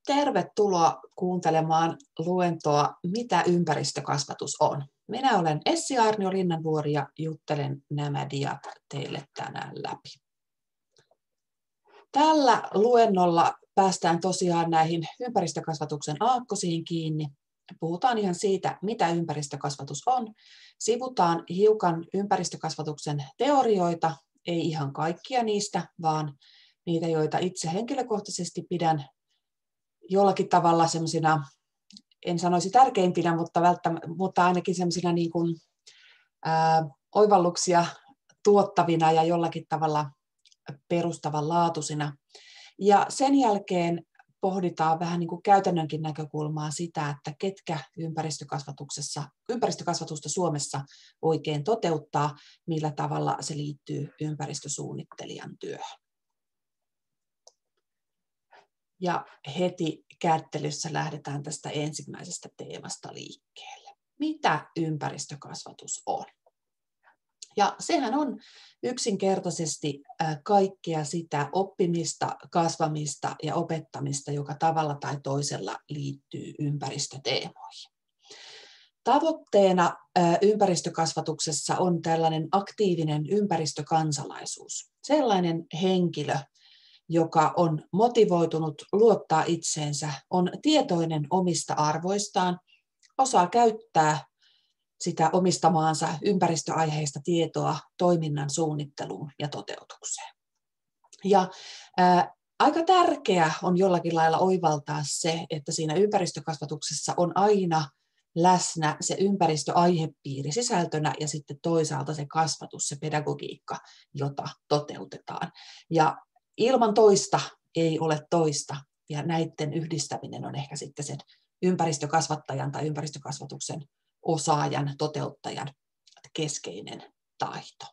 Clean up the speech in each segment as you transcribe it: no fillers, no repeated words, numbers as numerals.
Tervetuloa kuuntelemaan luentoa Mitä ympäristökasvatus on. Minä olen Essi Aarnio Linnanvuori ja juttelen nämä diat teille tänään läpi. Tällä luennolla päästään tosiaan näihin ympäristökasvatuksen aakkosiin kiinni. Puhutaan ihan siitä, mitä ympäristökasvatus on. Sivutaan hiukan ympäristökasvatuksen teorioita, ei ihan kaikkia niistä, vaan niitä, joita itse henkilökohtaisesti pidän jollakin tavalla semmoisina, en sanoisi tärkeimpinä, mutta ainakin semmoisina niin kuin, oivalluksia tuottavina ja jollakin tavalla perustavanlaatuisina. Ja sen jälkeen pohditaan vähän niin kuin käytännönkin näkökulmaa sitä, että ketkä ympäristökasvatusta Suomessa oikein toteuttaa, millä tavalla se liittyy ympäristösuunnittelijan työhön. Ja heti kättelyssä lähdetään tästä ensimmäisestä teemasta liikkeelle. Mitä ympäristökasvatus on? Ja sehän on yksinkertaisesti kaikkea sitä oppimista, kasvamista ja opettamista, joka tavalla tai toisella liittyy ympäristöteemoihin. Tavoitteena ympäristökasvatuksessa on tällainen aktiivinen ympäristökansalaisuus. Sellainen henkilö, joka on motivoitunut, luottaa itseensä, on tietoinen omista arvoistaan, osaa käyttää sitä omistamaansa ympäristöaiheista tietoa toiminnan suunnitteluun ja toteutukseen. Ja aika tärkeää on jollakin lailla oivaltaa se, että siinä ympäristökasvatuksessa on aina läsnä se ympäristöaihepiiri sisältönä ja sitten toisaalta se kasvatus, se pedagogiikka, jota toteutetaan. Ja ilman toista ei ole toista, ja näiden yhdistäminen on ehkä sitten sen ympäristökasvattajan tai ympäristökasvatuksen osaajan, toteuttajan keskeinen taito.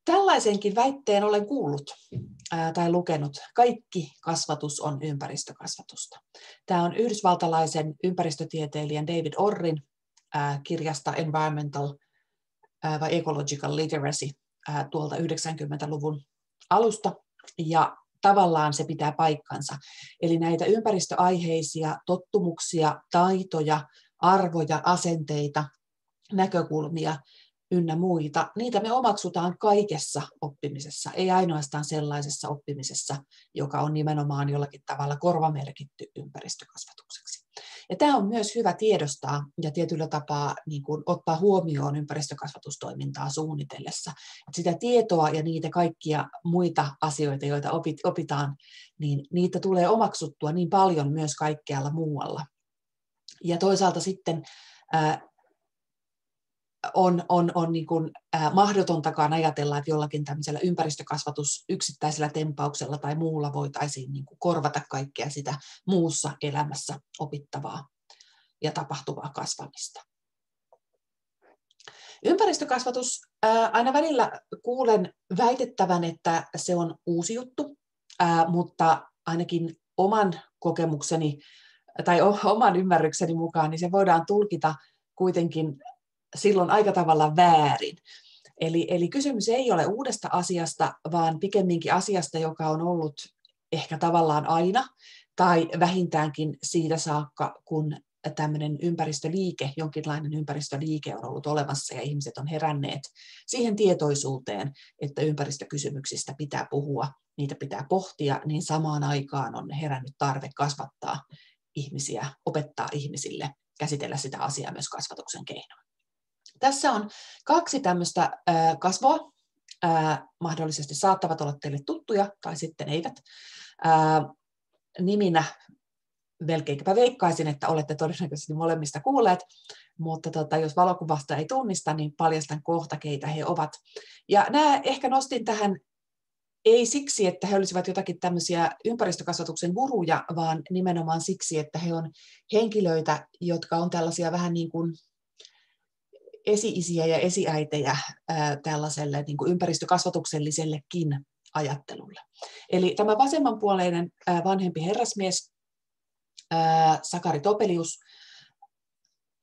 Tällaisenkin väitteen olen kuullut tai lukenut. Kaikki kasvatus on ympäristökasvatusta. Tämä on yhdysvaltalaisen ympäristötieteilijän David Orrin kirjasta Environmental vai Ecological Literacy tuolta 90-luvun alusta, ja tavallaan se pitää paikkansa. Eli näitä ympäristöaiheisia tottumuksia, taitoja, arvoja, asenteita, näkökulmia ynnä muita, niitä me omaksutaan kaikessa oppimisessa, ei ainoastaan sellaisessa oppimisessa, joka on nimenomaan jollakin tavalla korvamerkitty ympäristökasvatukseksi. Ja tämä on myös hyvä tiedostaa ja tietyllä tapaa niin kuin ottaa huomioon ympäristökasvatustoimintaa suunnitellessa. Että sitä tietoa ja niitä kaikkia muita asioita, joita opitaan, niin niitä tulee omaksuttua niin paljon myös kaikkialla muualla. Ja toisaalta sitten on niin kuin mahdotontakaan ajatella, että jollakin tämmöisellä ympäristökasvatus yksittäisellä tempauksella tai muulla voitaisiin niin kuin korvata kaikkea sitä muussa elämässä opittavaa ja tapahtuvaa kasvamista. Ympäristökasvatus, aina välillä kuulen väitettävän, että se on uusi juttu, mutta ainakin oman kokemukseni tai oman ymmärrykseni mukaan, niin se voidaan tulkita kuitenkin silloin aika tavalla väärin. Eli kysymys ei ole uudesta asiasta, vaan pikemminkin asiasta, joka on ollut ehkä tavallaan aina, tai vähintäänkin siitä saakka, kun tämmöinen ympäristöliike, jonkinlainen ympäristöliike on ollut olemassa ja ihmiset on heränneet siihen tietoisuuteen, että ympäristökysymyksistä pitää puhua, niitä pitää pohtia, niin samaan aikaan on herännyt tarve kasvattaa ihmisiä, opettaa ihmisille, käsitellä sitä asiaa myös kasvatuksen keinoin. Tässä on kaksi tämmöistä kasvoa, mahdollisesti saattavat olla teille tuttuja tai sitten eivät. Niminä melkeinpä veikkaisin, että olette todennäköisesti molemmista kuulleet, mutta jos valokuvasta ei tunnista, niin paljastan kohta, keitä he ovat. Ja nämä ehkä nostin tähän ei siksi, että he olisivat jotakin tämmöisiä ympäristökasvatuksen guruja, vaan nimenomaan siksi, että he on henkilöitä, jotka on tällaisia vähän niin kuin esi-isiä ja esiäitejä tällaiselle niin kuin ympäristökasvatuksellisellekin ajattelulle. Eli tämä vasemmanpuoleinen vanhempi herrasmies, Sakari Topelius,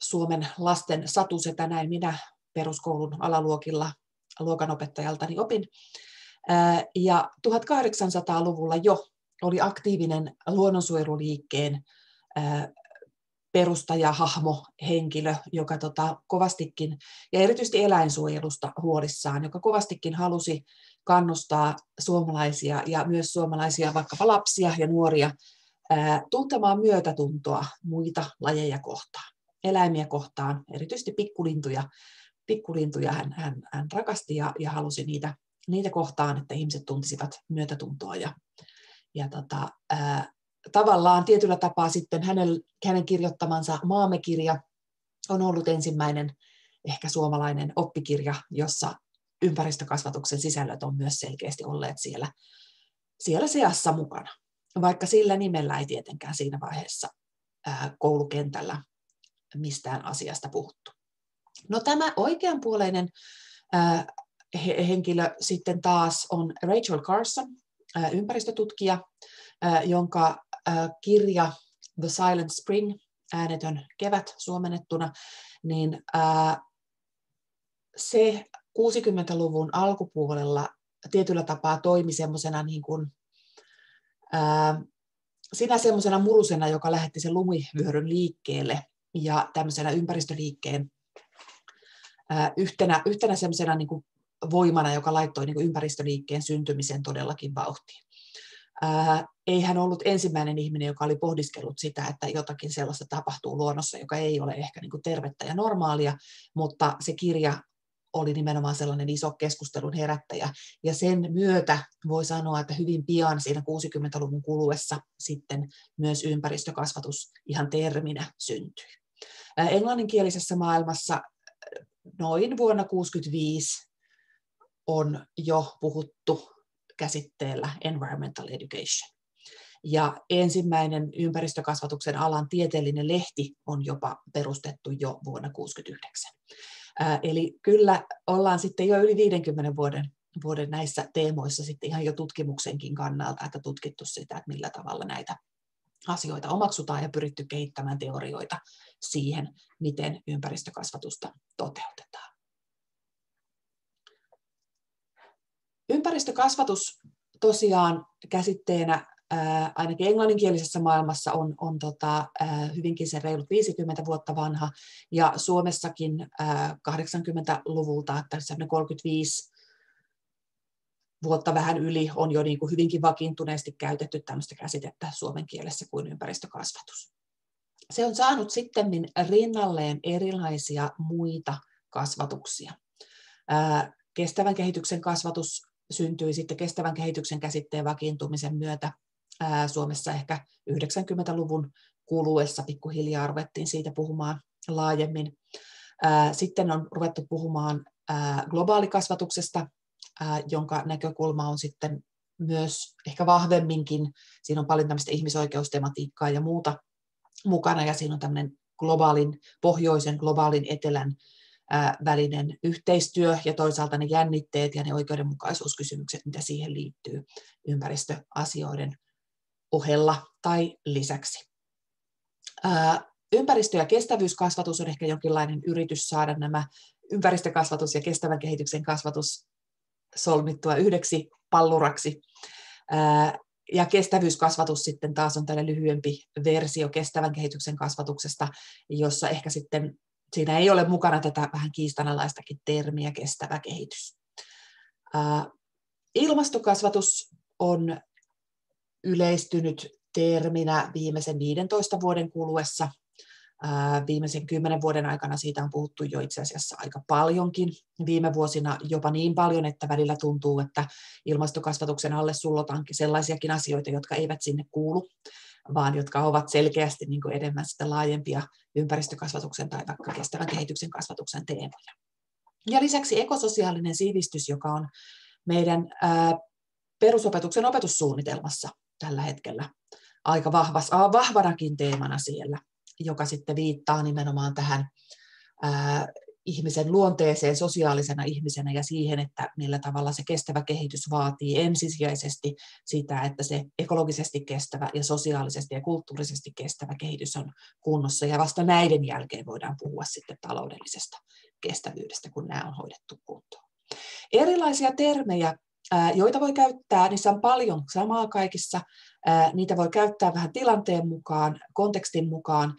Suomen lasten satusetä, näin minä peruskoulun alaluokilla luokanopettajaltani opin. Ja 1800-luvulla jo oli aktiivinen luonnonsuojeluliikkeen perustajahahmo, henkilö, joka kovastikin, ja erityisesti eläinsuojelusta huolissaan, joka kovastikin halusi kannustaa suomalaisia ja myös suomalaisia vaikkapa lapsia ja nuoria tuntemaan myötätuntoa muita lajeja kohtaan, eläimiä kohtaan, erityisesti pikkulintuja hän rakasti ja halusi niitä kohtaan, että ihmiset tuntisivat myötätuntoa tavallaan tietyllä tapaa sitten hänen kirjoittamansa Maamme-kirja on ollut ensimmäinen ehkä suomalainen oppikirja, jossa ympäristökasvatuksen sisällöt on myös selkeästi olleet siellä seassa mukana, vaikka sillä nimellä ei tietenkään siinä vaiheessa koulukentällä mistään asiasta puhuttu. No tämä oikeanpuoleinen henkilö sitten taas on Rachel Carson, ympäristötutkija, jonka kirja The Silent Spring, äänetön kevät suomennettuna, niin se 60-luvun alkupuolella tietyllä tapaa toimi semmoisena niin kuin, sinä semmoisena murusena, joka lähetti sen lumivyöryn liikkeelle ja tämmöisenä ympäristöliikkeen yhtenä semmoisena niin kuin voimana, joka laittoi niin kuin ympäristöliikkeen syntymisen todellakin vauhtiin. Ei hän ollut ensimmäinen ihminen, joka oli pohdiskellut sitä, että jotakin sellaista tapahtuu luonnossa, joka ei ole ehkä niin kuin tervettä ja normaalia, mutta se kirja oli nimenomaan sellainen iso keskustelun herättäjä. Ja sen myötä voi sanoa, että hyvin pian siinä 60-luvun kuluessa sitten myös ympäristökasvatus ihan terminä syntyi. Englanninkielisessä maailmassa noin vuonna 1965 on jo puhuttu käsitteellä environmental education. Ja ensimmäinen ympäristökasvatuksen alan tieteellinen lehti on jopa perustettu jo vuonna 1969. Eli kyllä ollaan sitten jo yli 50 vuoden näissä teemoissa sitten ihan jo tutkimuksenkin kannalta, että tutkittu sitä, että millä tavalla näitä asioita omaksutaan ja pyritty kehittämään teorioita siihen, miten ympäristökasvatusta toteutetaan. Ympäristökasvatus tosiaan käsitteenä ainakin englanninkielisessä maailmassa on hyvinkin se reilut 50 vuotta vanha, ja Suomessakin 80-luvulta, että 35 vuotta vähän yli on jo niin kuin hyvinkin vakiintuneesti käytetty tämmöistä käsitettä suomen kielessä kuin ympäristökasvatus. Se on saanut sitten rinnalleen erilaisia muita kasvatuksia. Kestävän kehityksen kasvatus syntyi sitten kestävän kehityksen käsitteen vakiintumisen myötä Suomessa ehkä 90-luvun kuluessa pikkuhiljaa ruvettiin siitä puhumaan laajemmin. Sitten on ruvettu puhumaan globaalikasvatuksesta, jonka näkökulma on sitten myös ehkä vahvemminkin. Siinä on paljon tämmöistä ihmisoikeustematiikkaa ja muuta mukana, ja siinä on tämmöinen pohjoisen, globaalin, etelän välinen yhteistyö ja toisaalta ne jännitteet ja ne oikeudenmukaisuuskysymykset, mitä siihen liittyy ympäristöasioiden ohella tai lisäksi. Ympäristö- ja kestävyyskasvatus on ehkä jonkinlainen yritys saada nämä ympäristökasvatus ja kestävän kehityksen kasvatus solmittua yhdeksi palluraksi. Ja kestävyyskasvatus sitten taas on tällainen lyhyempi versio kestävän kehityksen kasvatuksesta, jossa ehkä sitten siinä ei ole mukana tätä vähän kiistanalaistakin termiä kestävä kehitys. Ilmastokasvatus on yleistynyt terminä viimeisen 15 vuoden kuluessa. Viimeisen 10 vuoden aikana siitä on puhuttu jo itse asiassa aika paljonkin. Viime vuosina jopa niin paljon, että välillä tuntuu, että ilmastokasvatuksen alle sullotaankin sellaisiakin asioita, jotka eivät sinne kuulu, vaan jotka ovat selkeästi niin kuin enemmän sitä laajempia ympäristökasvatuksen tai vaikka kestävän kehityksen kasvatuksen teemoja. Ja lisäksi ekososiaalinen sivistys, joka on meidän perusopetuksen opetussuunnitelmassa tällä hetkellä aika vahvanakin teemana siellä, joka sitten viittaa nimenomaan tähän ihmisen luonteeseen sosiaalisena ihmisenä ja siihen, että millä tavalla se kestävä kehitys vaatii ensisijaisesti sitä, että se ekologisesti kestävä ja sosiaalisesti ja kulttuurisesti kestävä kehitys on kunnossa, ja vasta näiden jälkeen voidaan puhua sitten taloudellisesta kestävyydestä, kun nämä on hoidettu kuntoon. Erilaisia termejä joita voi käyttää, niissä on paljon samaa kaikissa, niitä voi käyttää vähän tilanteen mukaan, kontekstin mukaan.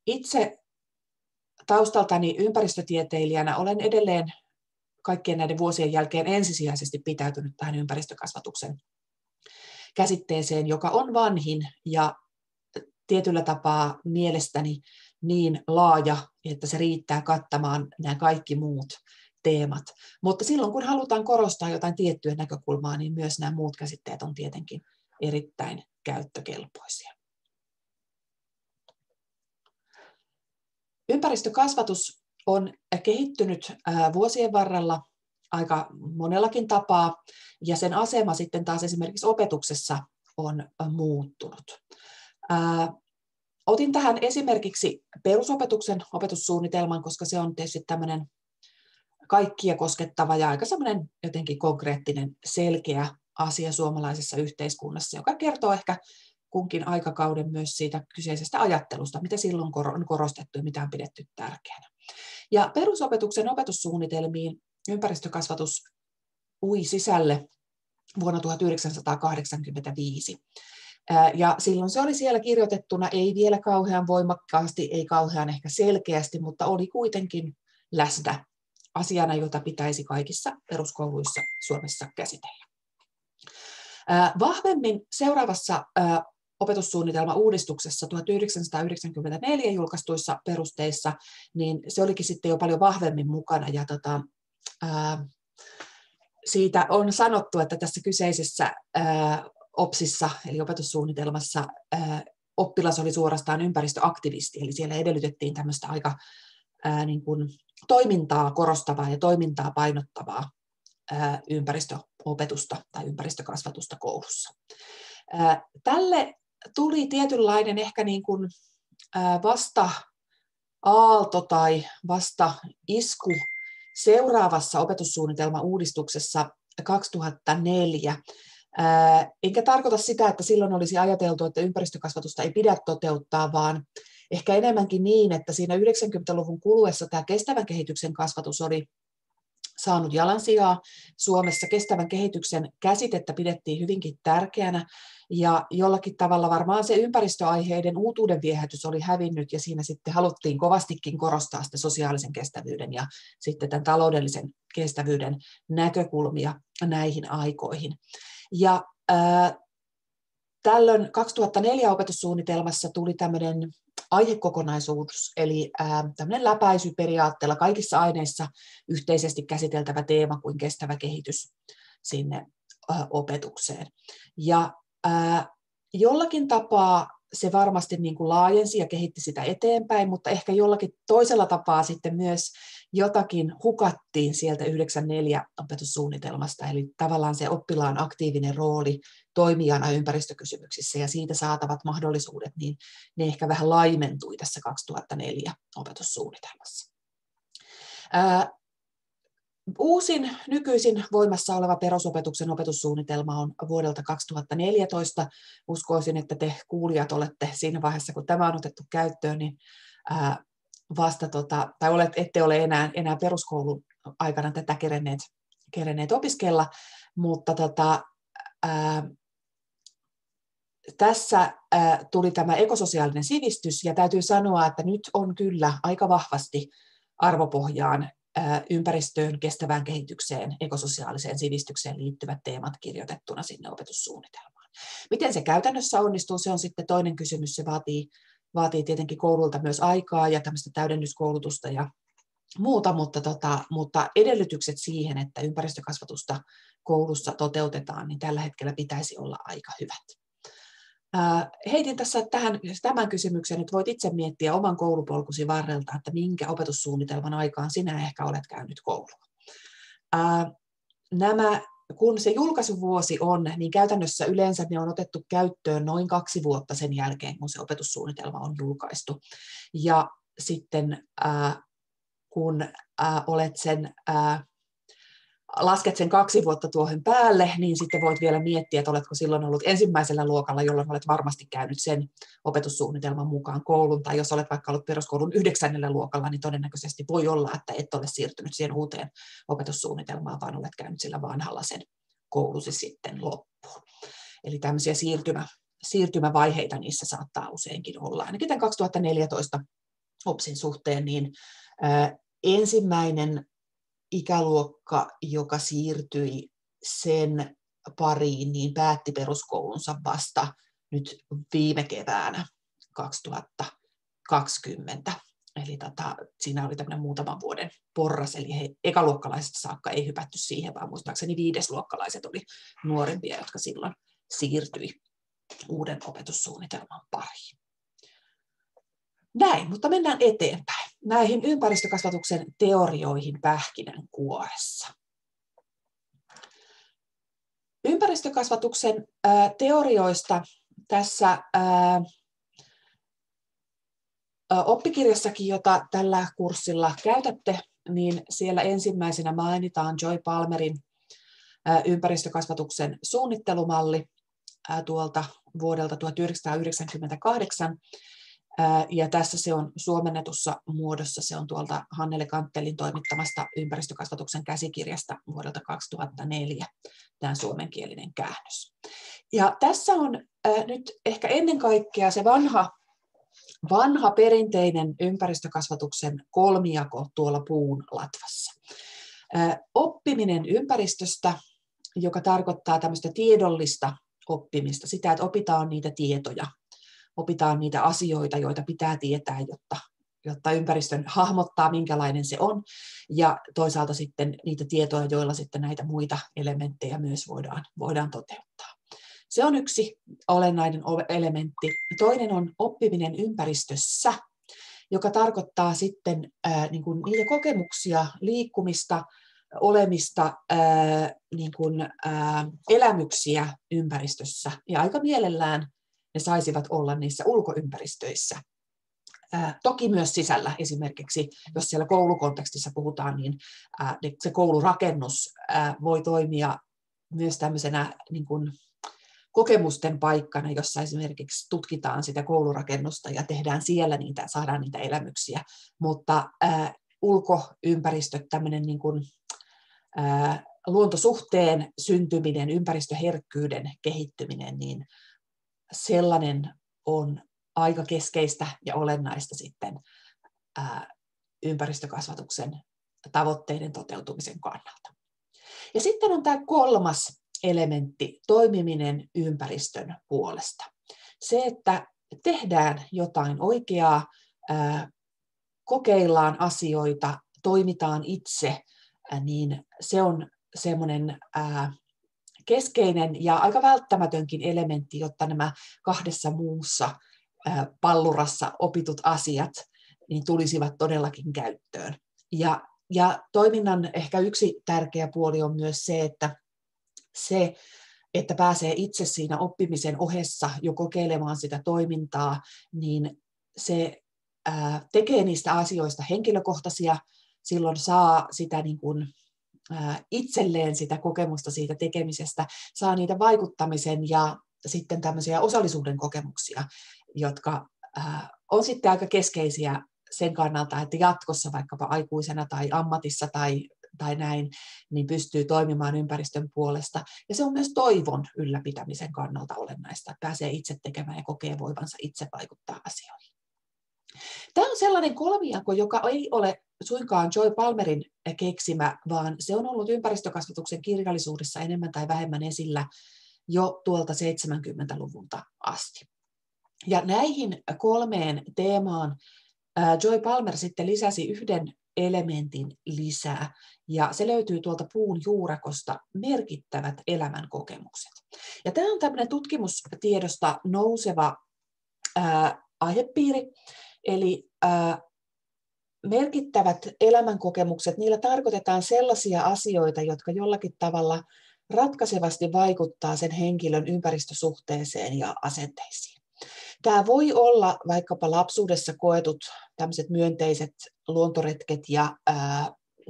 Itse taustaltani ympäristötieteilijänä olen edelleen kaikkien näiden vuosien jälkeen ensisijaisesti pitäytynyt tähän ympäristökasvatuksen käsitteeseen, joka on vanhin ja tietyllä tapaa mielestäni niin laaja, että se riittää kattamaan nämä kaikki muut teemat. Mutta silloin, kun halutaan korostaa jotain tiettyä näkökulmaa, niin myös nämä muut käsitteet on tietenkin erittäin käyttökelpoisia. Ympäristökasvatus on kehittynyt vuosien varrella aika monellakin tapaa, ja sen asema sitten taas esimerkiksi opetuksessa on muuttunut. Otin tähän esimerkiksi perusopetuksen opetussuunnitelman, koska se on tietysti tämmöinen kaikkia koskettava ja aika semmoinen jotenkin konkreettinen, selkeä asia suomalaisessa yhteiskunnassa, joka kertoo ehkä kunkin aikakauden myös siitä kyseisestä ajattelusta, mitä silloin on korostettu ja mitä on pidetty tärkeänä. Ja perusopetuksen opetussuunnitelmiin ympäristökasvatus ui sisälle vuonna 1985. Ja silloin se oli siellä kirjoitettuna, ei vielä kauhean voimakkaasti, ei kauhean ehkä selkeästi, mutta oli kuitenkin läsnä asiana, jota pitäisi kaikissa peruskouluissa Suomessa käsitellä. Vahvemmin seuraavassa opetussuunnitelma-uudistuksessa 1994 julkaistuissa perusteissa, niin se olikin sitten jo paljon vahvemmin mukana. Ja siitä on sanottu, että tässä kyseisessä OPSissa, eli opetussuunnitelmassa, oppilas oli suorastaan ympäristöaktivisti, eli siellä edellytettiin tämmöistä aika niin kuin toimintaa korostavaa ja toimintaa painottavaa ympäristöopetusta tai ympäristökasvatusta koulussa. Tälle tuli tietynlainen ehkä niin kuin vasta-aalto tai vasta-isku seuraavassa opetussuunnitelma-uudistuksessa 2004. Enkä tarkoita sitä, että silloin olisi ajateltu, että ympäristökasvatusta ei pidä toteuttaa, vaan ehkä enemmänkin niin, että siinä 90-luvun kuluessa tämä kestävän kehityksen kasvatus oli saanut jalansijaa. Suomessa kestävän kehityksen käsitettä pidettiin hyvinkin tärkeänä, ja jollakin tavalla varmaan se ympäristöaiheiden uutuuden viehätys oli hävinnyt, ja siinä sitten haluttiin kovastikin korostaa sitä sosiaalisen kestävyyden ja sitten tämän taloudellisen kestävyyden näkökulmia näihin aikoihin. Ja tällöin 2004 opetussuunnitelmassa tuli tämmöinen aihekokonaisuus, eli tämmöinen läpäisyperiaatteella kaikissa aineissa yhteisesti käsiteltävä teema kuin kestävä kehitys sinne opetukseen. Ja jollakin tapaa se varmasti niin kuin laajensi ja kehitti sitä eteenpäin, mutta ehkä jollakin toisella tapaa sitten myös jotakin hukattiin sieltä 94 opetussuunnitelmasta, eli tavallaan se oppilaan aktiivinen rooli toimijana ympäristökysymyksissä ja siitä saatavat mahdollisuudet, niin ne ehkä vähän laimentui tässä 2004 opetussuunnitelmassa. Uusin nykyisin voimassa oleva perusopetuksen opetussuunnitelma on vuodelta 2014. Uskoisin, että te kuulijat olette siinä vaiheessa, kun tämä on otettu käyttöön, niin ette ole enää peruskoulun aikana tätä kerenneet opiskella, mutta tässä tuli tämä ekososiaalinen sivistys, ja täytyy sanoa, että nyt on kyllä aika vahvasti arvopohjaan ympäristöön, kestävään kehitykseen, ekososiaaliseen sivistykseen liittyvät teemat kirjoitettuna sinne opetussuunnitelmaan. Miten se käytännössä onnistuu, se on sitten toinen kysymys. Se vaatii tietenkin koululta myös aikaa ja tämmöistä täydennyskoulutusta ja muuta, mutta edellytykset siihen, että ympäristökasvatusta koulussa toteutetaan, niin tällä hetkellä pitäisi olla aika hyvät. Heitin tässä tämän kysymyksen, että voit itse miettiä oman koulupolkusi varrelta, että minkä opetussuunnitelman aikaan sinä ehkä olet käynyt koulua. Kun se julkaisuvuosi on, niin käytännössä yleensä ne on otettu käyttöön noin 2 vuotta sen jälkeen, kun se opetussuunnitelma on julkaistu. Ja sitten kun olet sen lasket sen 2 vuotta tuohon päälle, niin sitten voit vielä miettiä, että oletko silloin ollut ensimmäisellä luokalla, jolloin olet varmasti käynyt sen opetussuunnitelman mukaan koulun, tai jos olet vaikka ollut peruskoulun 9. luokalla, niin todennäköisesti voi olla, että et ole siirtynyt siihen uuteen opetussuunnitelmaan, vaan olet käynyt sillä vanhalla sen koulusi sitten loppuun. Eli tämmöisiä siirtymävaiheita niissä saattaa useinkin olla. Ainakin tämän 2014 OPSin suhteen, niin ensimmäinen ikäluokka, joka siirtyi sen pariin, niin päätti peruskoulunsa vasta nyt viime keväänä 2020. Eli siinä oli tämmöinen muutaman vuoden porras, eli ekaluokkalaiset saakka ei hypätty siihen, vaan muistaakseni 5-luokkalaiset oli nuorempia, jotka silloin siirtyi uuden opetussuunnitelman pariin. Näin, mutta mennään eteenpäin näihin ympäristökasvatuksen teorioihin pähkinänkuoressa. Ympäristökasvatuksen teorioista tässä oppikirjassakin, jota tällä kurssilla käytätte, niin siellä ensimmäisenä mainitaan Joy Palmerin ympäristökasvatuksen suunnittelumalli tuolta vuodelta 1998. Ja tässä se on suomennetussa muodossa, se on tuolta Hannele Kanttelin toimittamasta ympäristökasvatuksen käsikirjasta vuodelta 2004, tämä suomenkielinen käännös. Ja tässä on nyt ehkä ennen kaikkea se vanha perinteinen ympäristökasvatuksen kolmijako tuolla puun latvassa. Oppiminen ympäristöstä, joka tarkoittaa tämmöistä tiedollista oppimista, sitä, että opitaan niitä tietoja, opitaan niitä asioita, joita pitää tietää, jotta ympäristön hahmottaa, minkälainen se on, ja toisaalta sitten niitä tietoja, joilla sitten näitä muita elementtejä myös voidaan toteuttaa. Se on yksi olennainen elementti. Toinen on oppiminen ympäristössä, joka tarkoittaa sitten niin kuin niitä kokemuksia, liikkumista, olemista, niin kuin, elämyksiä ympäristössä, ja aika mielellään ne saisivat olla niissä ulkoympäristöissä. Toki myös sisällä, esimerkiksi jos siellä koulukontekstissa puhutaan, niin se koulurakennus voi toimia myös tämmöisenä niin kuin kokemusten paikkana, jossa esimerkiksi tutkitaan sitä koulurakennusta ja tehdään siellä saadaan niitä elämyksiä, mutta ulkoympäristöt, tämmöinen niin kuin, luontosuhteen syntyminen, ympäristöherkkyyden kehittyminen, niin sellainen on aika keskeistä ja olennaista sitten ympäristökasvatuksen tavoitteiden toteutumisen kannalta. Ja sitten on tämä kolmas elementti, toimiminen ympäristön puolesta. Se, että tehdään jotain oikeaa, kokeillaan asioita, toimitaan itse, niin se on semmoinen keskeinen ja aika välttämätönkin elementti, jotta nämä 2 muussa pallurassa opitut asiat niin tulisivat todellakin käyttöön. Ja toiminnan ehkä yksi tärkeä puoli on myös se, että pääsee itse siinä oppimisen ohessa jo kokeilemaan sitä toimintaa, niin se tekee niistä asioista henkilökohtaisia, silloin saa sitä niin kuin itselleen sitä kokemusta siitä tekemisestä, saa niitä vaikuttamisen ja sitten tämmöisiä osallisuuden kokemuksia, jotka on sitten aika keskeisiä sen kannalta, että jatkossa vaikkapa aikuisena tai ammatissa tai näin, niin pystyy toimimaan ympäristön puolesta. Ja se on myös toivon ylläpitämisen kannalta olennaista, että pääsee itse tekemään ja kokee voivansa itse vaikuttaa asioihin. Tämä on sellainen kolmijako, joka ei ole suinkaan Joy Palmerin keksimä, vaan se on ollut ympäristökasvatuksen kirjallisuudessa enemmän tai vähemmän esillä jo tuolta 70-luvulta asti. Ja näihin 3 teemaan Joy Palmer sitten lisäsi yhden elementin lisää, ja se löytyy tuolta puun juurakosta, merkittävät elämän kokemukset. Ja tämä on tämmöinen tutkimustiedosta nouseva aihepiiri, eli merkittävät elämänkokemukset, niillä tarkoitetaan sellaisia asioita, jotka jollakin tavalla ratkaisevasti vaikuttaa sen henkilön ympäristösuhteeseen ja asenteisiin. Tämä voi olla vaikkapa lapsuudessa koetut tämmöiset myönteiset luontoretket ja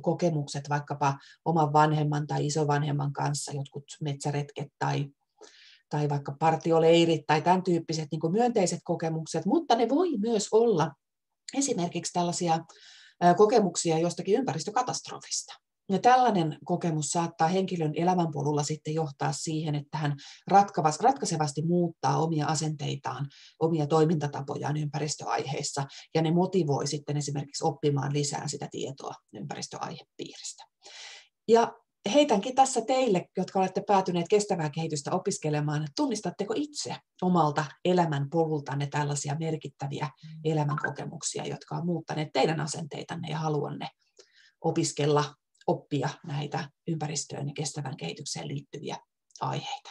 kokemukset vaikkapa oman vanhemman tai isovanhemman kanssa, jotkut metsäretket tai vaikka partioleirit tai tämän tyyppiset niin kuin myönteiset kokemukset, mutta ne voi myös olla esimerkiksi tällaisia kokemuksia jostakin ympäristökatastrofista. Ja tällainen kokemus saattaa henkilön elämänpolulla sitten johtaa siihen, että hän ratkaisevasti muuttaa omia asenteitaan, omia toimintatapojaan ympäristöaiheissa, ja ne motivoi sitten esimerkiksi oppimaan lisää sitä tietoa ympäristöaihepiiristä. Ja heitänkin tässä teille, jotka olette päätyneet kestävää kehitystä opiskelemaan, että tunnistatteko itse omalta elämänpolultanne tällaisia merkittäviä elämänkokemuksia, jotka on muuttaneet teidän asenteitanne ja haluanne oppia näitä ympäristöön ja kestävään kehitykseen liittyviä aiheita.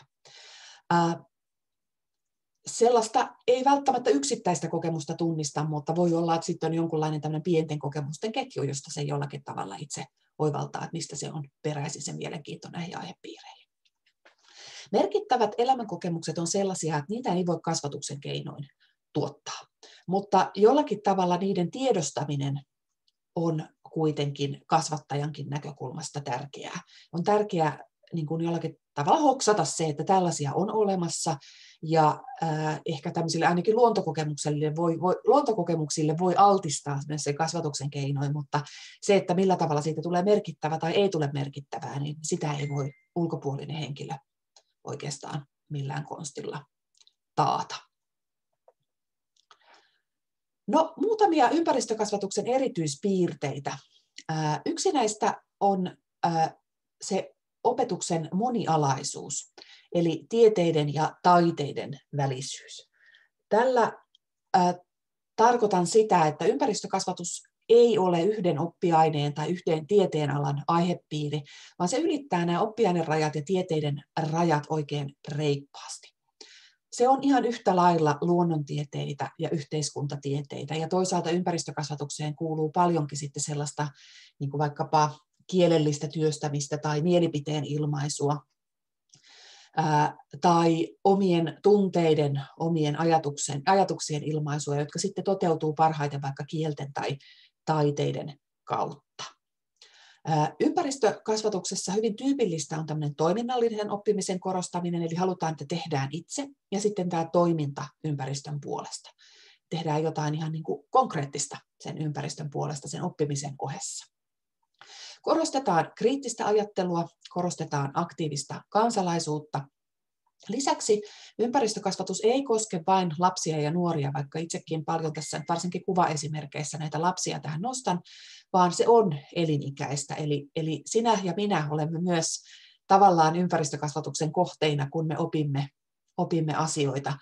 Sellaista ei välttämättä yksittäistä kokemusta tunnista, mutta voi olla, että sitten on jonkunlainen tämmöinen pienten kokemusten ketju, josta se jollakin tavalla itse oivaltaa, että mistä se on peräisin se mielenkiinto näihin aihepiireihin. Merkittävät elämänkokemukset on sellaisia, että niitä ei voi kasvatuksen keinoin tuottaa, mutta jollakin tavalla niiden tiedostaminen on kuitenkin kasvattajankin näkökulmasta tärkeää. On tärkeää niin kuin jollakin tavalla hoksata se, että tällaisia on olemassa, ja ehkä tämmöisille ainakin luontokokemuksille voi altistaa sen kasvatuksen keinoin, mutta se, että millä tavalla siitä tulee merkittävä tai ei tule merkittävää, niin sitä ei voi ulkopuolinen henkilö oikeastaan millään konstilla taata. No, muutamia ympäristökasvatuksen erityispiirteitä. Yksi näistä on se opetuksen monialaisuus, eli tieteiden ja taiteiden välisyys. Tällä tarkoitan sitä, että ympäristökasvatus ei ole yhden oppiaineen tai yhden tieteenalan aihepiiri, vaan se ylittää nämä oppiainerajat ja tieteiden rajat oikein reippaasti. Se on ihan yhtä lailla luonnontieteitä ja yhteiskuntatieteitä, ja toisaalta ympäristökasvatukseen kuuluu paljonkin sitten sellaista niin kuin vaikkapa kielellistä työstämistä tai mielipiteen ilmaisua tai omien tunteiden, omien ajatuksien ilmaisua, jotka sitten toteutuu parhaiten vaikka kielten tai taiteiden kautta. Ympäristökasvatuksessa hyvin tyypillistä on tämmöinen toiminnallinen oppimisen korostaminen, eli halutaan, että tehdään itse, ja sitten tämä toiminta ympäristön puolesta. Tehdään jotain ihan niin kuin konkreettista sen ympäristön puolesta, sen oppimisen ohessa. Korostetaan kriittistä ajattelua, korostetaan aktiivista kansalaisuutta. Lisäksi ympäristökasvatus ei koske vain lapsia ja nuoria, vaikka itsekin paljon tässä, varsinkin kuvaesimerkkeissä näitä lapsia tähän nostan, vaan se on elinikäistä. Eli sinä ja minä olemme myös tavallaan ympäristökasvatuksen kohteina, kun me opimme asioita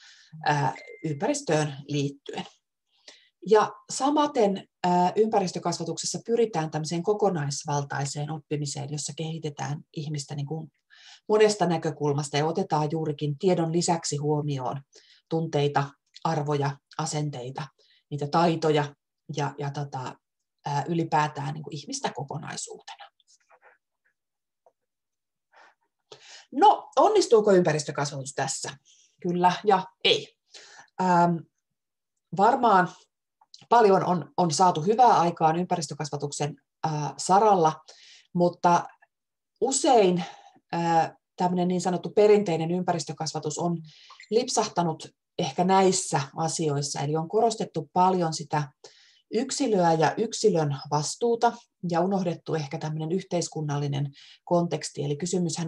ympäristöön liittyen. Ja samaten ympäristökasvatuksessa pyritään tämmöiseen kokonaisvaltaiseen oppimiseen, jossa kehitetään ihmistä niin kuin monesta näkökulmasta ja otetaan juurikin tiedon lisäksi huomioon tunteita, arvoja, asenteita, niitä taitoja ja ylipäätään niin kuin ihmistä kokonaisuutena. No, onnistuuko ympäristökasvatus tässä? Kyllä ja ei. Varmaan paljon on saatu hyvää aikaan ympäristökasvatuksen saralla, mutta usein tämmöinen niin sanottu perinteinen ympäristökasvatus on lipsahtanut ehkä näissä asioissa, eli on korostettu paljon sitä yksilöä ja yksilön vastuuta ja unohdettu ehkä tämmöinen yhteiskunnallinen konteksti, eli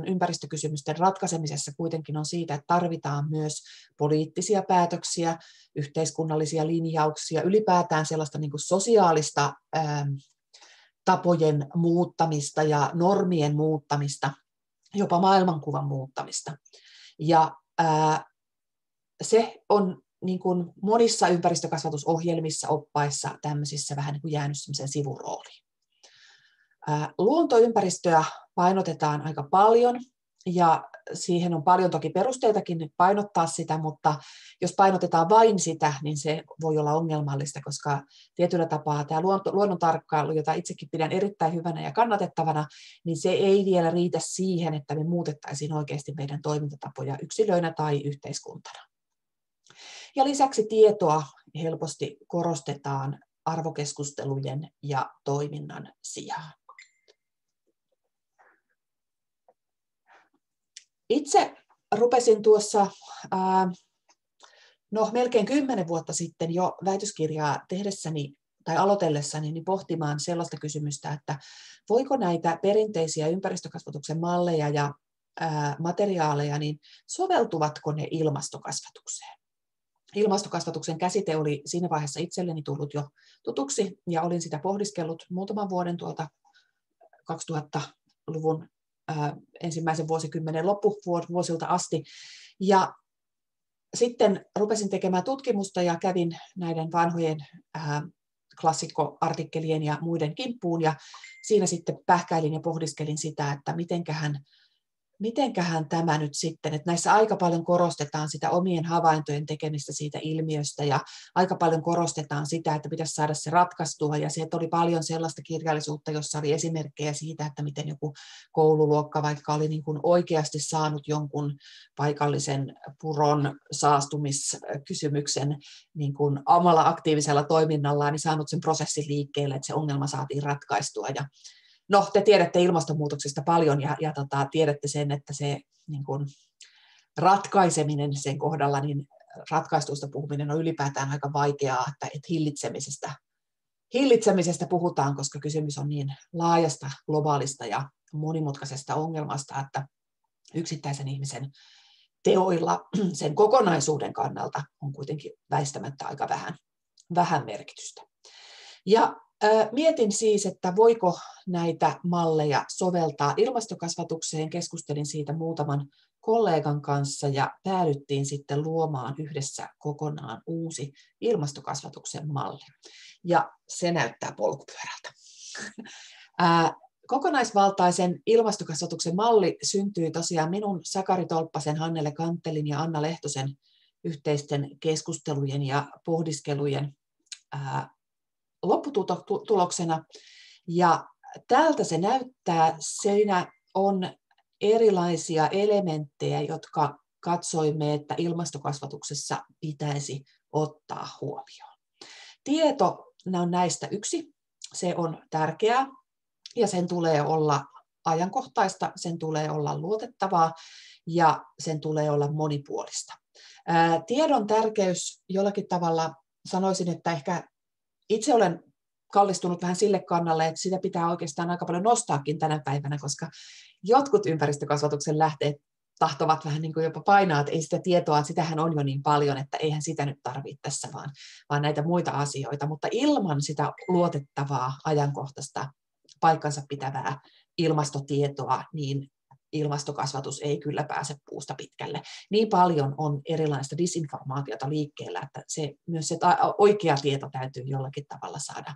ympäristökysymysten ratkaisemisessa kuitenkin on siitä, että tarvitaan myös poliittisia päätöksiä, yhteiskunnallisia linjauksia, ylipäätään sellaista niin kuin sosiaalista tapojen muuttamista ja normien muuttamista, jopa maailmankuvan muuttamista. Ja se on niin kuin monissa ympäristökasvatusohjelmissa, oppaissa, tämmöisissä vähän niin kuin jäänyt semmoiseen sivurooliin. Luontoympäristöä painotetaan aika paljon, ja siihen on paljon toki perusteitakin painottaa sitä, mutta jos painotetaan vain sitä, niin se voi olla ongelmallista, koska tietyllä tapaa tämä luonnontarkkailu, jota itsekin pidän erittäin hyvänä ja kannatettavana, niin se ei vielä riitä siihen, että me muutettaisiin oikeasti meidän toimintatapoja yksilöinä tai yhteiskuntana. Ja lisäksi tietoa helposti korostetaan arvokeskustelujen ja toiminnan sijaan. Itse rupesin tuossa melkein 10 vuotta sitten jo väitöskirjaa tehdessäni tai aloitellessani niin pohtimaan sellaista kysymystä, että voiko näitä perinteisiä ympäristökasvatuksen malleja ja materiaaleja, niin soveltuvatko ne ilmastokasvatukseen? Ilmastokasvatuksen käsite oli siinä vaiheessa itselleni tullut jo tutuksi ja olin sitä pohdiskellut muutaman vuoden tuolta 2000-luvun ensimmäisen vuosikymmenen loppuvuosilta asti. Ja sitten rupesin tekemään tutkimusta ja kävin näiden vanhojen klassikkoartikkelien ja muiden kimppuun ja siinä sitten pähkäilin ja pohdiskelin sitä, että mitenkähän tämä nyt sitten, että näissä aika paljon korostetaan sitä omien havaintojen tekemistä siitä ilmiöstä ja aika paljon korostetaan sitä, että pitäisi saada se ratkaistua ja sieltä oli paljon sellaista kirjallisuutta, jossa oli esimerkkejä siitä, että miten joku koululuokka vaikka oli niin kuin oikeasti saanut jonkun paikallisen puron saastumiskysymyksen niin kuin omalla aktiivisella toiminnallaan, niin saanut sen prosessin liikkeelle, että se ongelma saatiin ratkaistua ja no, te tiedätte ilmastonmuutoksesta paljon ja tiedätte sen, että se niin kuin ratkaiseminen sen kohdalla, niin ratkaistuista puhuminen on ylipäätään aika vaikeaa, että hillitsemisestä puhutaan, koska kysymys on niin laajasta, globaalista ja monimutkaisesta ongelmasta, että yksittäisen ihmisen teoilla sen kokonaisuuden kannalta on kuitenkin väistämättä aika vähän merkitystä. Ja mietin siis, että voiko näitä malleja soveltaa ilmastokasvatukseen. Keskustelin siitä muutaman kollegan kanssa ja päädyttiin sitten luomaan yhdessä kokonaan uusi ilmastokasvatuksen malli. Ja se näyttää polkupyörältä. Kokonaisvaltaisen ilmastokasvatuksen malli syntyi tosiaan minun, Sakari Tolppasen, Hannele Kanttelin ja Anna Lehtosen yhteisten keskustelujen ja pohdiskelujen lopputuloksena. Ja tältä se näyttää. Siinä on erilaisia elementtejä, jotka katsoimme, että ilmastokasvatuksessa pitäisi ottaa huomioon. Tieto on näistä yksi. Se on tärkeää ja sen tulee olla ajankohtaista, sen tulee olla luotettavaa ja sen tulee olla monipuolista. Tiedon tärkeys jollakin tavalla sanoisin, että ehkä itse olen kallistunut vähän sille kannalle, että sitä pitää oikeastaan aika paljon nostaakin tänä päivänä, koska jotkut ympäristökasvatuksen lähteet tahtovat vähän niin kuin jopa painaa, että ei sitä tietoa, että sitähän on jo niin paljon, että eihän sitä nyt tarvitse tässä, vaan näitä muita asioita. Mutta ilman sitä luotettavaa, ajankohtaista, paikkansa pitävää ilmastotietoa, niin ilmastokasvatus ei kyllä pääse puusta pitkälle. Niin paljon on erilaista disinformaatiota liikkeellä, että myös se oikea tieto täytyy jollakin tavalla saada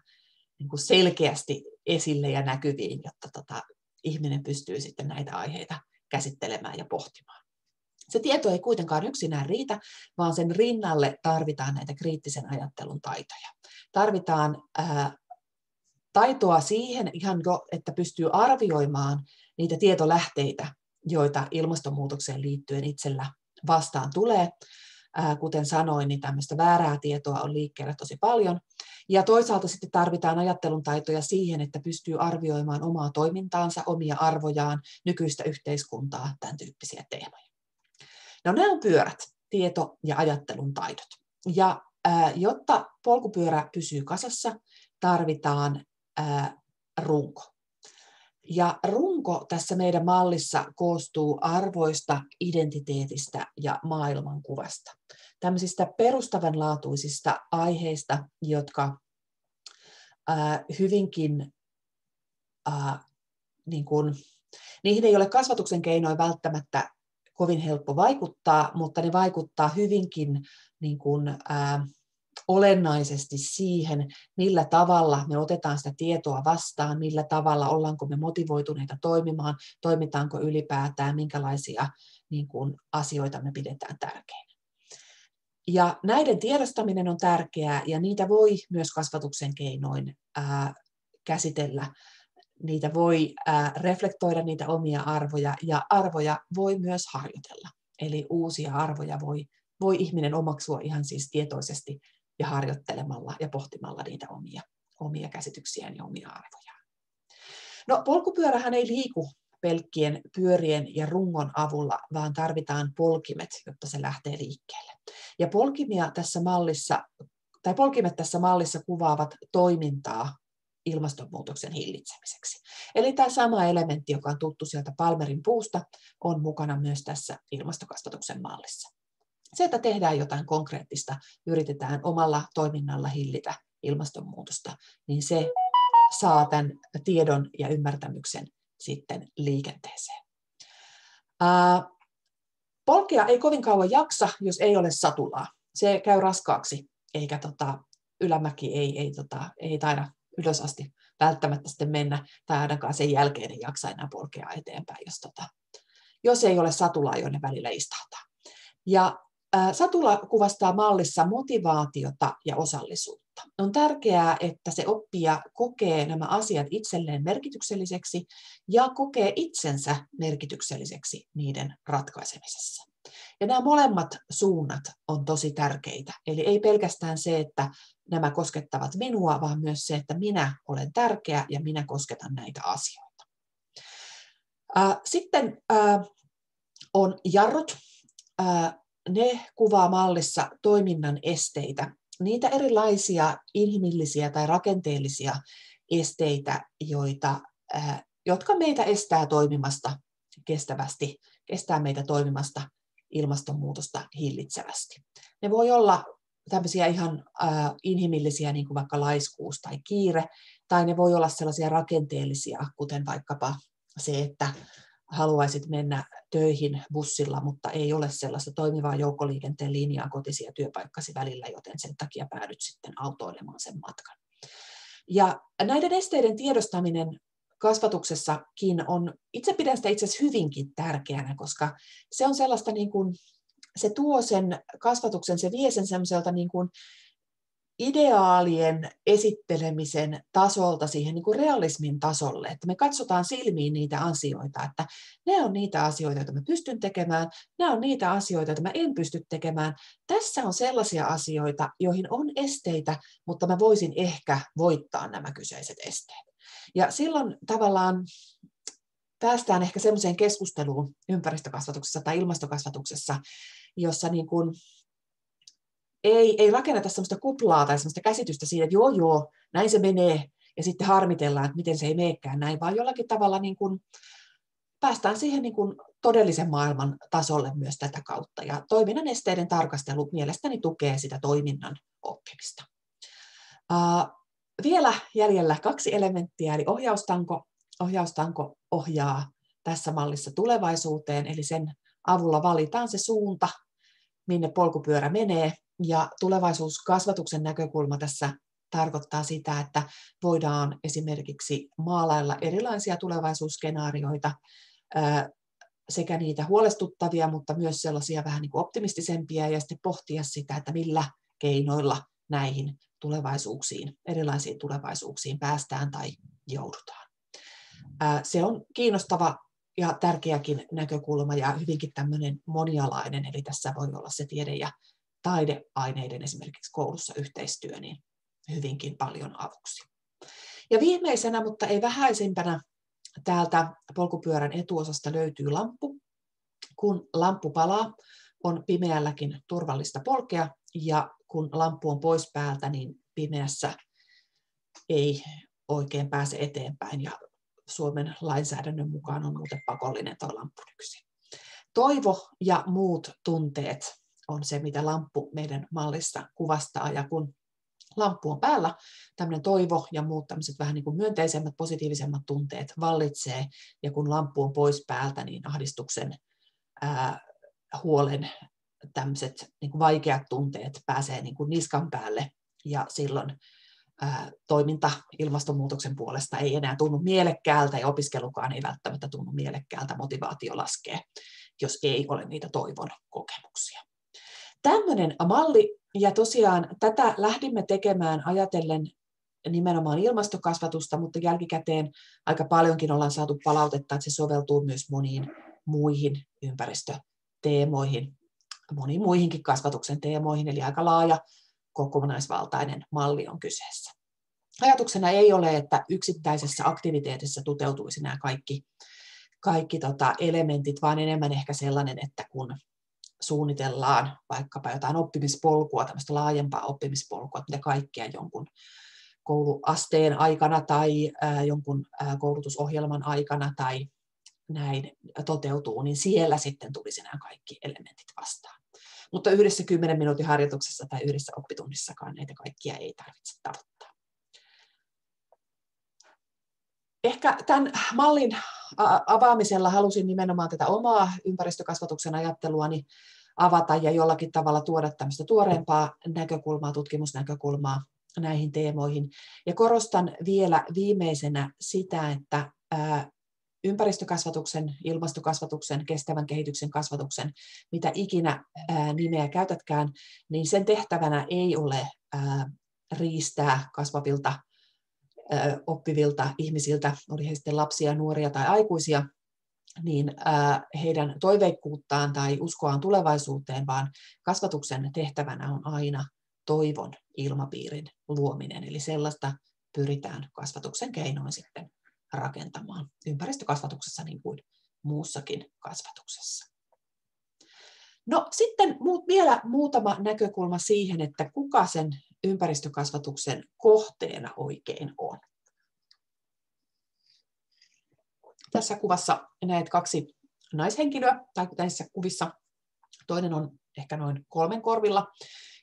niin kuin selkeästi esille ja näkyviin, jotta ihminen pystyy sitten näitä aiheita käsittelemään ja pohtimaan. Se tieto ei kuitenkaan yksinään riitä, vaan sen rinnalle tarvitaan näitä kriittisen ajattelun taitoja. Tarvitaan taitoa siihen ihan jo, että pystyy arvioimaan niitä tietolähteitä, joita ilmastonmuutokseen liittyen itsellä vastaan tulee. Kuten sanoin, niin tämmöistä väärää tietoa on liikkeellä tosi paljon. Ja toisaalta sitten tarvitaan ajattelun taitoja siihen, että pystyy arvioimaan omaa toimintaansa, omia arvojaan, nykyistä yhteiskuntaa, tämän tyyppisiä teemoja. No nämä on pyörät, tieto- ja ajattelun taidot. Ja jotta polkupyörä pysyy kasassa, tarvitaan runko. Ja runko tässä meidän mallissa koostuu arvoista, identiteetistä ja maailmankuvasta. Tämmöisistä perustavanlaatuisista aiheista, jotka hyvinkin, niihin ei ole kasvatuksen keinoin välttämättä kovin helppo vaikuttaa, mutta ne vaikuttaa hyvinkin olennaisesti siihen, millä tavalla me otetaan sitä tietoa vastaan, millä tavalla ollaanko me motivoituneita toimimaan, toimitaanko ylipäätään, minkälaisia asioita me pidetään tärkeinä. Ja näiden tiedostaminen on tärkeää ja niitä voi myös kasvatuksen keinoin käsitellä. Niitä voi reflektoida niitä omia arvoja ja arvoja voi myös harjoitella. Eli uusia arvoja voi ihminen omaksua ihan siis tietoisesti ja harjoittelemalla ja pohtimalla niitä omia käsityksiään ja omia arvojaan. No polkupyörähän ei liiku pelkkien pyörien ja rungon avulla, vaan tarvitaan polkimet, jotta se lähtee liikkeelle. Ja polkimet tässä mallissa kuvaavat toimintaa ilmastonmuutoksen hillitsemiseksi. Eli tämä sama elementti, joka on tuttu sieltä Palmerin puusta, on mukana myös tässä ilmastokasvatuksen mallissa. Se, että tehdään jotain konkreettista, yritetään omalla toiminnalla hillitä ilmastonmuutosta, niin se saa tämän tiedon ja ymmärtämyksen sitten liikenteeseen. Polkea ei kovin kauan jaksa, jos ei ole satulaa. Se käy raskaaksi, eikä ylämäki ei taida ylös asti välttämättä sitten mennä, tai ainakaan sen jälkeen ei jaksa enää polkea eteenpäin, jos ei ole satulaa, jonne välillä istahtaa. Ja satula kuvastaa mallissa motivaatiota ja osallisuutta. On tärkeää, että se oppija kokee nämä asiat itselleen merkitykselliseksi ja kokee itsensä merkitykselliseksi niiden ratkaisemisessa. Ja nämä molemmat suunnat on tosi tärkeitä. Eli ei pelkästään se, että nämä koskettavat minua, vaan myös se, että minä olen tärkeä ja minä kosketan näitä asioita. Sitten on jarrut. Ne kuvaa mallissa toiminnan esteitä, niitä erilaisia inhimillisiä tai rakenteellisia esteitä, jotka meitä estää toimimasta kestävästi, estää meitä toimimasta ilmastonmuutosta hillitsevästi. Ne voi olla tämmöisiä ihan inhimillisiä, niin kuin vaikka laiskuus tai kiire, tai ne voi olla sellaisia rakenteellisia, kuten vaikkapa se, että haluaisit mennä töihin bussilla, mutta ei ole sellaista toimivaa joukkoliikenteen linjaa kotisi ja työpaikkasi välillä, joten sen takia päädyt sitten autoilemaan sen matkan. Ja näiden esteiden tiedostaminen kasvatuksessakin on, itse pidän sitä itse asiassa hyvinkin tärkeänä, koska se on sellaista niin kuin, se tuo sen kasvatuksen, se vie sen semmoiselta niin kuin ideaalien esittelemisen tasolta siihen niin kuin realismin tasolle, että me katsotaan silmiin niitä asioita, että ne on niitä asioita, joita mä pystyn tekemään, ne on niitä asioita, joita mä en pysty tekemään. Tässä on sellaisia asioita, joihin on esteitä, mutta mä voisin ehkä voittaa nämä kyseiset esteet. Ja silloin tavallaan päästään ehkä semmoiseen keskusteluun ympäristökasvatuksessa tai ilmastokasvatuksessa, jossa niin kuin ei rakenneta sellaista kuplaa tai sellaista käsitystä siitä, että joo, näin se menee, ja sitten harmitellaan, että miten se ei meekään näin, vaan jollakin tavalla niin kuin päästään siihen niin kuin todellisen maailman tasolle myös tätä kautta. Ja toiminnan esteiden tarkastelu mielestäni tukee sitä toiminnan oppimista. Vielä jäljellä 2 elementtiä, eli ohjaustanko. Ohjaustanko ohjaa tässä mallissa tulevaisuuteen, eli sen avulla valitaan se suunta, minne polkupyörä menee. Ja tulevaisuuskasvatuksen näkökulma tässä tarkoittaa sitä, että voidaan esimerkiksi maalailla erilaisia tulevaisuusskenaarioita, sekä niitä huolestuttavia, mutta myös sellaisia vähän niin kuin optimistisempia, ja sitten pohtia sitä, että millä keinoilla näihin tulevaisuuksiin, erilaisiin tulevaisuuksiin päästään tai joudutaan. Se on kiinnostava ja tärkeäkin näkökulma ja hyvinkin tämmöinen monialainen, eli tässä voi olla se tiede- ja taideaineiden esimerkiksi koulussa yhteistyö niin hyvinkin paljon avuksi. Ja viimeisenä, mutta ei vähäisimpänä, täältä polkupyörän etuosasta löytyy lamppu. Kun lamppu palaa, on pimeälläkin turvallista polkea, ja kun lamppu on pois päältä, niin pimeässä ei oikein pääse eteenpäin, ja Suomen lainsäädännön mukaan on muuten pakollinen tuo lamppu nykyisin. Toivo ja muut tunteet on se, mitä lamppu meidän mallissa kuvastaa, ja kun lamppu on päällä, tämmöinen toivo ja muut tämmöiset vähän niin kuin myönteisemmät, positiivisemmat tunteet vallitsee, ja kun lamppu on pois päältä, niin ahdistuksen, huolen, tämmöiset niin kuin vaikeat tunteet pääsee niin kuin niskan päälle, ja silloin toiminta ilmastonmuutoksen puolesta ei enää tunnu mielekkäältä, ja opiskelukaan ei välttämättä tunnu mielekkäältä, motivaatio laskee, jos ei ole niitä toivon kokemuksia. Tämmöinen malli, ja tosiaan tätä lähdimme tekemään ajatellen nimenomaan ilmastokasvatusta, mutta jälkikäteen aika paljonkin ollaan saatu palautetta, että se soveltuu myös moniin muihin ympäristöteemoihin, moniin muihinkin kasvatuksen teemoihin, eli aika laaja kokonaisvaltainen malli on kyseessä. Ajatuksena ei ole, että yksittäisessä aktiviteetissa toteutuisi nämä kaikki elementit, vaan enemmän ehkä sellainen, että kun suunnitellaan vaikkapa jotain oppimispolkua, tämmöistä laajempaa oppimispolkua, mitä kaikkea jonkun kouluasteen aikana tai jonkun koulutusohjelman aikana tai näin toteutuu, niin siellä sitten tulisi nämä kaikki elementit vastaan. Mutta yhdessä 10 minuutin harjoituksessa tai yhdessä oppitunnissakaan näitä kaikkia ei tarvitse tavoittaa. Ehkä tämän mallin avaamisella halusin nimenomaan tätä omaa ympäristökasvatuksen ajatteluani avata ja jollakin tavalla tuoda tämmöistä tuoreempaa näkökulmaa, tutkimusnäkökulmaa näihin teemoihin. Ja korostan vielä viimeisenä sitä, että ympäristökasvatuksen, ilmastokasvatuksen, kestävän kehityksen kasvatuksen, mitä ikinä nimeä käytätkään, niin sen tehtävänä ei ole riistää kasvavilta, oppivilta ihmisiltä, oli he sitten lapsia, nuoria tai aikuisia, niin heidän toiveikkuuttaan tai uskoaan tulevaisuuteen, vaan kasvatuksen tehtävänä on aina toivon ilmapiirin luominen, eli sellaista pyritään kasvatuksen keinoin sitten rakentamaan ympäristökasvatuksessa niin kuin muussakin kasvatuksessa. No sitten vielä muutama näkökulma siihen, että kuka sen ympäristökasvatuksen kohteena oikein on. Tässä kuvassa näet 2 naishenkilöä, tai näissä kuvissa toinen on ehkä noin 3 korvilla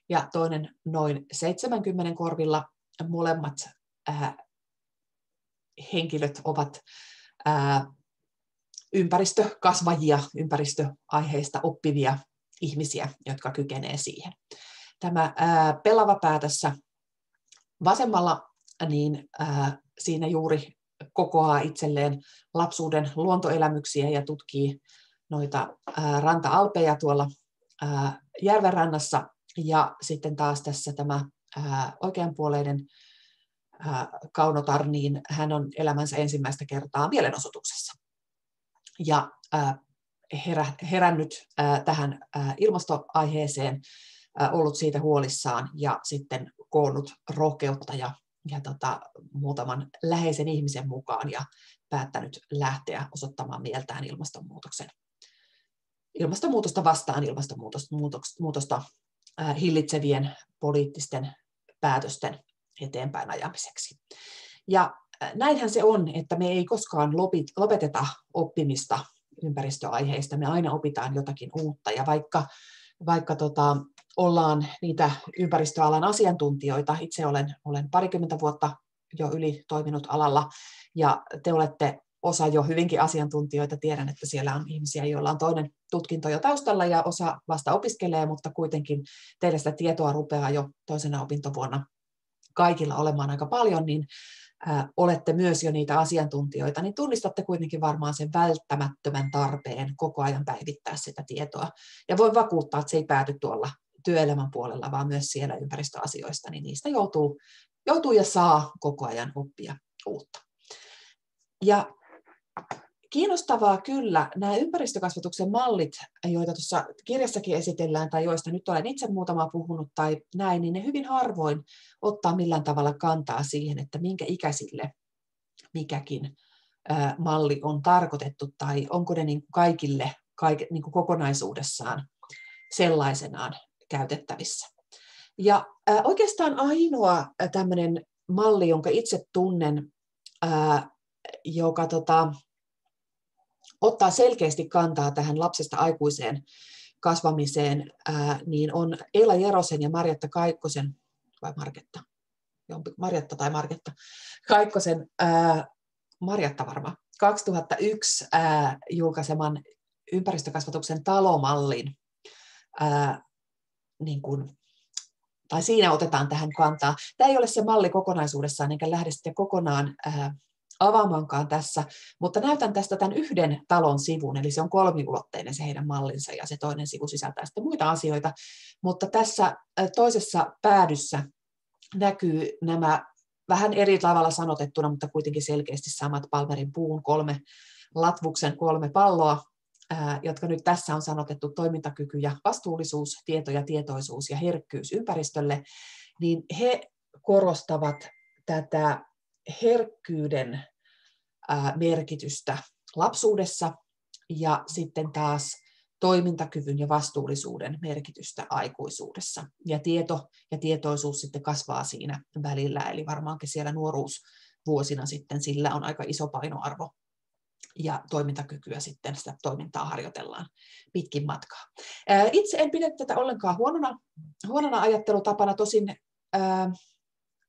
ja toinen noin 70 korvilla. Molemmat henkilöt ovat ympäristökasvajia, ympäristöaiheista oppivia ihmisiä, jotka kykenee siihen. Tämä pelaava pää tässä vasemmalla, niin siinä juuri kokoaa itselleen lapsuuden luontoelämyksiä ja tutkii noita ranta-alpeja tuolla järvenrannassa. Ja sitten taas tässä tämä oikeanpuoleinen Kaunotar, niin hän on elämänsä ensimmäistä kertaa mielenosoituksessa. Ja herännyt tähän ilmastoaiheeseen, ollut siitä huolissaan ja sitten koonnut rohkeutta ja muutaman läheisen ihmisen mukaan ja päättänyt lähteä osoittamaan mieltään ilmastonmuutosta vastaan, ilmastonmuutosta hillitsevien poliittisten päätösten eteenpäin ajamiseksi. Ja näinhän se on, että me ei koskaan lopeteta oppimista ympäristöaiheista, me aina opitaan jotakin uutta, ja vaikka ollaan niitä ympäristöalan asiantuntijoita, itse olen parikymmentä vuotta jo yli toiminut alalla, ja te olette osa jo hyvinkin asiantuntijoita, tiedän, että siellä on ihmisiä, joilla on toinen tutkinto jo taustalla, ja osa vasta opiskelee, mutta kuitenkin teille sitä tietoa rupeaa jo toisena opintovuonna kaikilla olemaan aika paljon, niin olette myös jo niitä asiantuntijoita, niin tunnistatte kuitenkin varmaan sen välttämättömän tarpeen koko ajan päivittää sitä tietoa. Ja voin vakuuttaa, että se ei pääty tuolla työelämän puolella, vaan myös siellä ympäristöasioista, niin niistä joutuu ja saa koko ajan oppia uutta. Ja kiinnostavaa kyllä, nämä ympäristökasvatuksen mallit, joita tuossa kirjassakin esitellään tai joista nyt olen itse muutamaa puhunut tai näin, niin ne hyvin harvoin ottaa millään tavalla kantaa siihen, että minkä ikäisille mikäkin malli on tarkoitettu tai onko ne niin kaikille niin kuin kokonaisuudessaan sellaisenaan käytettävissä. Ja oikeastaan ainoa tämmöinen malli, jonka itse tunnen, joka ottaa selkeästi kantaa tähän lapsesta aikuiseen kasvamiseen, niin on Eila Jerosen ja Marjatta Kaikkosen, vai Marketta? Marjatta tai Marketta Kaikkosen, Marjatta varmaan, 2001 julkaiseman ympäristökasvatuksen talomallin, niin kuin, tai siinä otetaan tähän kantaa. Tämä ei ole se malli kokonaisuudessaan, enkä lähde sitten kokonaan avaamaankaan tässä, mutta näytän tästä tämän yhden talon sivun, eli se on kolmiulotteinen se heidän mallinsa, ja se toinen sivu sisältää sitten muita asioita, mutta tässä toisessa päädyssä näkyy nämä vähän eri tavalla sanotettuna, mutta kuitenkin selkeästi samat Palmerin puun 3 latvuksen 3 palloa, jotka nyt tässä on sanotettu toimintakyky ja vastuullisuus, tieto ja tietoisuus ja herkkyys ympäristölle, niin he korostavat tätä herkkyyden merkitystä lapsuudessa ja sitten taas toimintakyvyn ja vastuullisuuden merkitystä aikuisuudessa. Ja tieto ja tietoisuus sitten kasvaa siinä välillä, eli varmaankin siellä nuoruusvuosina sitten sillä on aika iso painoarvo ja toimintakykyä sitten, sitä toimintaa harjoitellaan pitkin matkaa. Itse en pidä tätä ollenkaan huonona ajattelutapana, tosin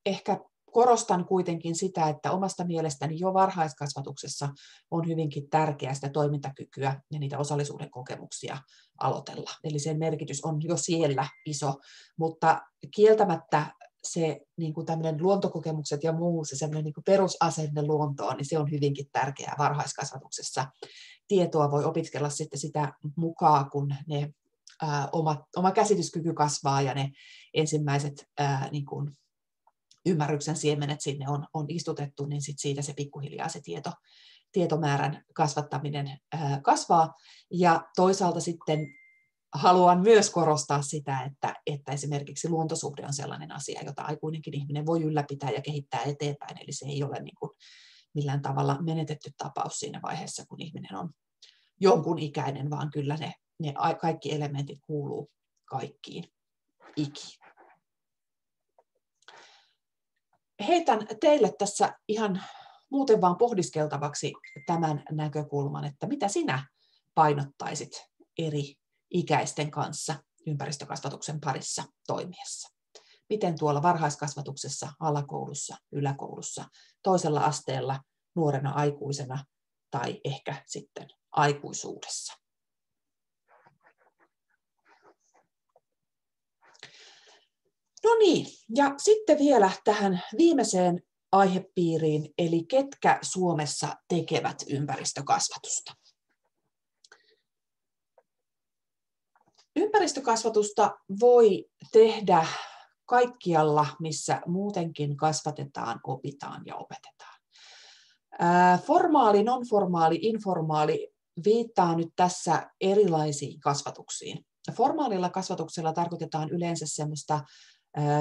ehkä korostan kuitenkin sitä, että omasta mielestäni jo varhaiskasvatuksessa on hyvinkin tärkeää sitä toimintakykyä ja niitä osallisuuden kokemuksia aloitella. Eli sen merkitys on jo siellä iso, mutta kieltämättä se niin kuin tämmöinen luontokokemukset ja muu, se semmoinen niin kuin perusasenne luontoon, niin se on hyvinkin tärkeää varhaiskasvatuksessa. Tietoa voi opiskella sitten sitä mukaan, kun ne oma käsityskyky kasvaa ja ne ensimmäiset niin kuin ymmärryksen siemenet sinne on istutettu, niin sit siitä se pikkuhiljaa se tietomäärän kasvattaminen kasvaa. Ja toisaalta sitten haluan myös korostaa sitä, että esimerkiksi luontosuhde on sellainen asia, jota aikuinenkin ihminen voi ylläpitää ja kehittää eteenpäin. Eli se ei ole niin kuin millään tavalla menetetty tapaus siinä vaiheessa, kun ihminen on jonkun ikäinen, vaan kyllä ne kaikki elementit kuuluu kaikkiin ikiin. Heitän teille tässä ihan muuten vaan pohdiskeltavaksi tämän näkökulman, että mitä sinä painottaisit eri ikäisten kanssa ympäristökasvatuksen parissa toimiessa. Miten tuolla varhaiskasvatuksessa, alakoulussa, yläkoulussa, toisella asteella, nuorena aikuisena tai ehkä sitten aikuisuudessa. No niin, ja sitten vielä tähän viimeiseen aihepiiriin, eli ketkä Suomessa tekevät ympäristökasvatusta. Ympäristökasvatusta voi tehdä kaikkialla, missä muutenkin kasvatetaan, opitaan ja opetetaan. Formaali, non-formaali, informaali viittaa nyt tässä erilaisiin kasvatuksiin. Formaalilla kasvatuksella tarkoitetaan yleensä semmoista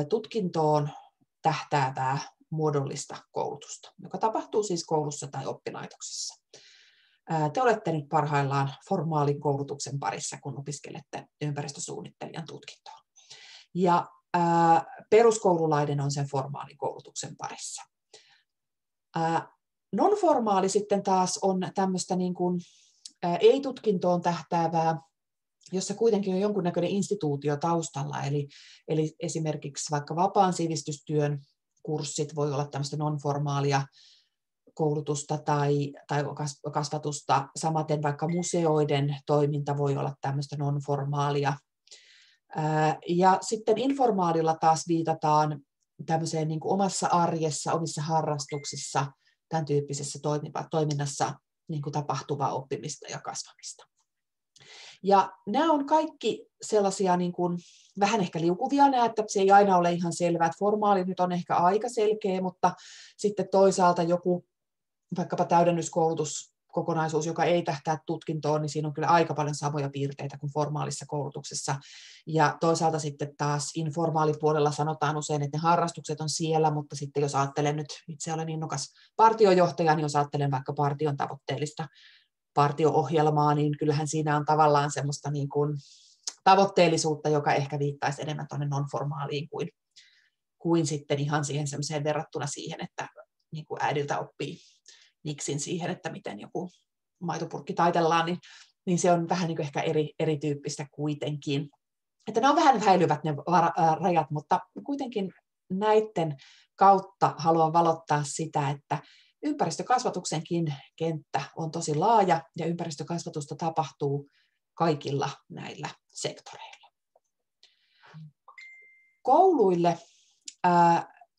tutkintoon tähtäävää muodollista koulutusta, joka tapahtuu siis koulussa tai oppilaitoksessa. Te olette nyt parhaillaan formaalin koulutuksen parissa, kun opiskelette ympäristösuunnittelijan tutkintoa. Ja peruskoululainen on sen formaalin koulutuksen parissa. Non-formaali sitten taas on tämmöistä niin kuin ei-tutkintoon tähtäävää, jossa kuitenkin on jonkunnäköinen instituutio taustalla, eli esimerkiksi vaikka vapaan sivistystyön kurssit voi olla tämmöistä non-formaalia koulutusta tai kasvatusta, samaten vaikka museoiden toiminta voi olla tämmöistä non-formaalia. Ja sitten informaalilla taas viitataan tämmöiseen niin kuin omassa arjessa, omissa harrastuksissa, tämän tyyppisessä toiminnassa niin kuin tapahtuvaa oppimista ja kasvamista. Ja nämä on kaikki sellaisia niin kuin, vähän ehkä liukuvia, että se ei aina ole ihan selvää, että formaali nyt on ehkä aika selkeä, mutta sitten toisaalta joku vaikkapa täydennyskoulutuskokonaisuus, joka ei tähtää tutkintoon, niin siinä on kyllä aika paljon samoja piirteitä kuin formaalissa koulutuksessa. Ja toisaalta sitten taas informaalipuolella sanotaan usein, että ne harrastukset on siellä, mutta sitten jos ajattelen nyt, itse olen innokas partiojohtaja, niin jos ajattelen vaikka partion tavoitteellista partio-ohjelmaa, niin kyllähän siinä on tavallaan semmoista niin kuin tavoitteellisuutta, joka ehkä viittaisi enemmän tuonne non-formaaliin kuin sitten ihan siihen semmoiseen verrattuna siihen, että niin kuin äidiltä oppii niksin siihen, että miten joku maitopurkki taitellaan, niin se on vähän niin kuin ehkä erityyppistä kuitenkin. Että ne on vähän häilyvät ne rajat, mutta kuitenkin näiden kautta haluan valottaa sitä, että ympäristökasvatuksenkin kenttä on tosi laaja ja ympäristökasvatusta tapahtuu kaikilla näillä sektoreilla. Kouluille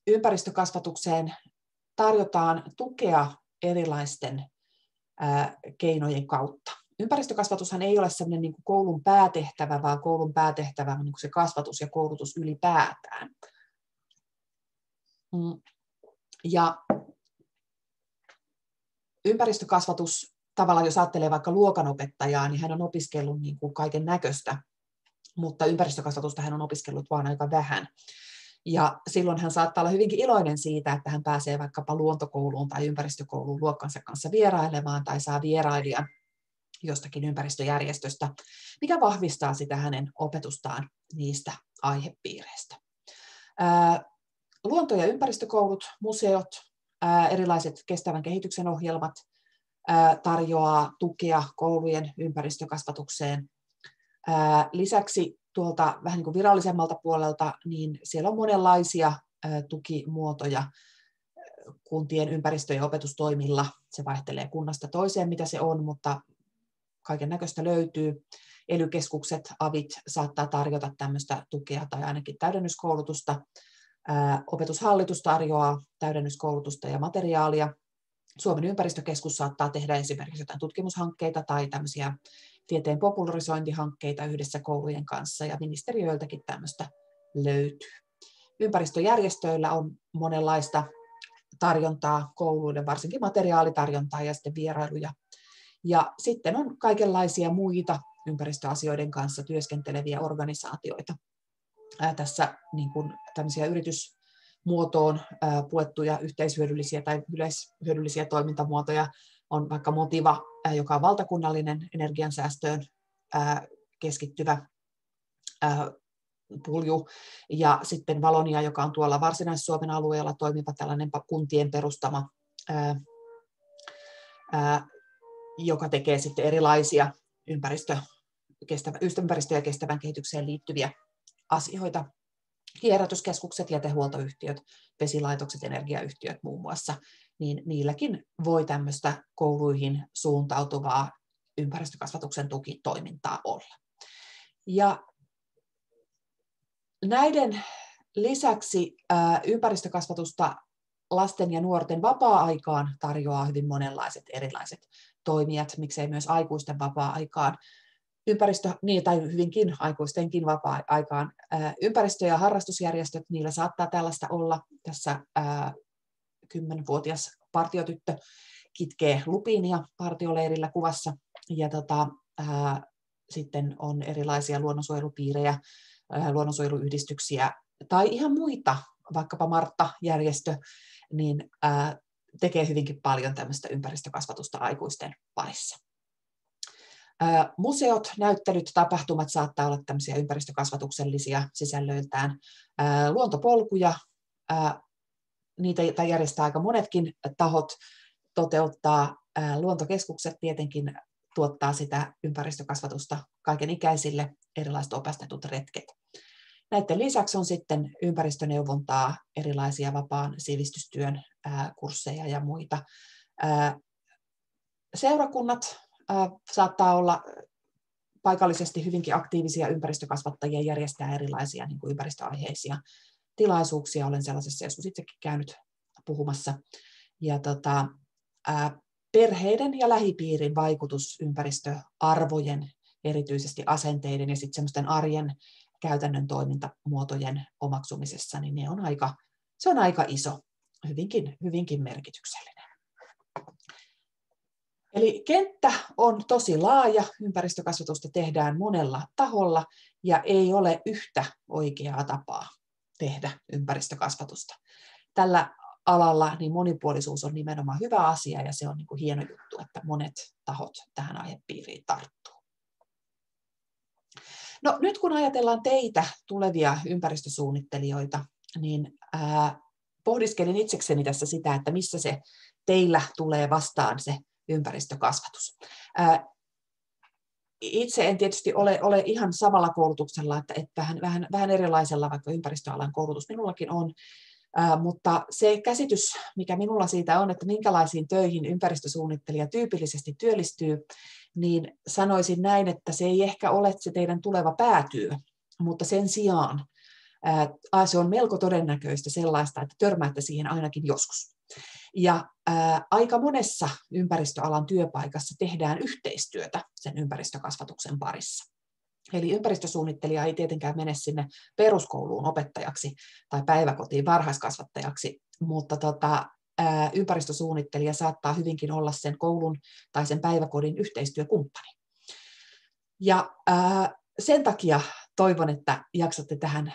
ympäristökasvatukseen tarjotaan tukea erilaisten keinojen kautta. Ympäristökasvatushan ei ole sellainen niin kuin koulun päätehtävä, vaan koulun päätehtävä on niin kuin se kasvatus ja koulutus ylipäätään. Ja ympäristökasvatus, tavallaan jos ajattelee vaikka luokanopettajaa, niin hän on opiskellut niin kuin kaiken näköistä, mutta ympäristökasvatusta hän on opiskellut vain aika vähän. Ja silloin hän saattaa olla hyvinkin iloinen siitä, että hän pääsee vaikkapa luontokouluun tai ympäristökouluun luokkansa kanssa vierailemaan tai saa vierailijan jostakin ympäristöjärjestöstä, mikä vahvistaa sitä hänen opetustaan niistä aihepiireistä. Luonto- ja ympäristökoulut, museot, erilaiset kestävän kehityksen ohjelmat tarjoaa tukea koulujen ympäristökasvatukseen. Lisäksi tuolta vähän niin kuin virallisemmalta puolelta, niin siellä on monenlaisia tukimuotoja kuntien ympäristö- ja opetustoimilla. Se vaihtelee kunnasta toiseen, mitä se on, mutta kaiken näköistä löytyy. ELY-keskukset, avit saattaa tarjota tämmöistä tukea tai ainakin täydennyskoulutusta. Opetushallitus tarjoaa täydennyskoulutusta ja materiaalia. Suomen ympäristökeskus saattaa tehdä esimerkiksi jotain tutkimushankkeita tai tämmöisiä tieteen popularisointihankkeita yhdessä koulujen kanssa, ja ministeriöiltäkin tämmöistä löytyy. Ympäristöjärjestöillä on monenlaista tarjontaa kouluille, varsinkin materiaalitarjontaa ja sitten vierailuja. Ja sitten on kaikenlaisia muita ympäristöasioiden kanssa työskenteleviä organisaatioita. Tässä niin kuin tämmöisiä yritysmuotoon puettuja yhteishyödyllisiä tai yleishyödyllisiä toimintamuotoja on vaikka Motiva, joka on valtakunnallinen energiansäästöön keskittyvä pulju, ja sitten Valonia, joka on tuolla Varsinais-Suomen alueella toimiva tällainen kuntien perustama, joka tekee sitten erilaisia ympäristö- ja kestävän kehitykseen liittyviä asioita. Kierrätyskeskukset, jätehuoltoyhtiöt, vesilaitokset, energiayhtiöt muun muassa, niin niilläkin voi tämmöistä kouluihin suuntautuvaa ympäristökasvatuksen tukitoimintaa olla. Ja näiden lisäksi ympäristökasvatusta lasten ja nuorten vapaa-aikaan tarjoaa hyvin monenlaiset erilaiset toimijat, miksei myös aikuisten vapaa-aikaan. Tai hyvinkin aikuistenkin vapaa-aikaan. Ympäristö- ja harrastusjärjestöt, niillä saattaa tällaista olla. Tässä 10-vuotias partiotyttö kitkee lupiinia partioleirillä kuvassa. Ja sitten on erilaisia luonnonsuojelupiirejä, luonnonsuojeluyhdistyksiä tai ihan muita, vaikkapa Martta-järjestö, niin tekee hyvinkin paljon tämmöistä ympäristökasvatusta aikuisten parissa. Museot, näyttelyt, tapahtumat saattaa olla tämmöisiä ympäristökasvatuksellisia sisällöiltään. Luontopolkuja, niitä järjestää aika monetkin tahot toteuttaa. Luontokeskukset tietenkin tuottaa sitä ympäristökasvatusta kaikenikäisille, erilaiset opastetut retket. Näiden lisäksi on sitten ympäristöneuvontaa, erilaisia vapaan sivistystyön kursseja ja muita. Seurakunnat saattaa olla paikallisesti hyvinkin aktiivisia ympäristökasvattajia, järjestää erilaisia niin kuin ympäristöaiheisia tilaisuuksia. Olen sellaisessa joskus itsekin käynyt puhumassa. Ja perheiden ja lähipiirin vaikutus ympäristöarvojen, erityisesti asenteiden ja sitten semmoisten arjen käytännön toimintamuotojen omaksumisessa, niin se on aika iso, hyvinkin merkityksellinen. Eli kenttä on tosi laaja, ympäristökasvatusta tehdään monella taholla ja ei ole yhtä oikeaa tapaa tehdä ympäristökasvatusta. Tällä alalla niin monipuolisuus on nimenomaan hyvä asia ja se on niin kuin hieno juttu, että monet tahot tähän aihepiiriin tarttuu. No, nyt kun ajatellaan teitä, tulevia ympäristösuunnittelijoita, niin pohdiskelin itsekseni tässä sitä, että missä se teillä tulee vastaan se ympäristökasvatus. Itse en tietysti ole ihan samalla koulutuksella, että vähän erilaisella, vaikka ympäristöalan koulutus minullakin on, mutta se käsitys, mikä minulla siitä on, että minkälaisiin töihin ympäristösuunnittelija tyypillisesti työllistyy, niin sanoisin näin, että se ei ehkä ole se teidän tuleva päätyö, mutta sen sijaan se on melko todennäköistä sellaista, että törmäätte siihen ainakin joskus. Ja aika monessa ympäristöalan työpaikassa tehdään yhteistyötä sen ympäristökasvatuksen parissa. Eli ympäristösuunnittelija ei tietenkään mene sinne peruskouluun opettajaksi tai päiväkotiin varhaiskasvattajaksi, mutta ympäristösuunnittelija saattaa hyvinkin olla sen koulun tai sen päiväkodin yhteistyökumppani. Ja sen takia toivon, että jaksatte tähän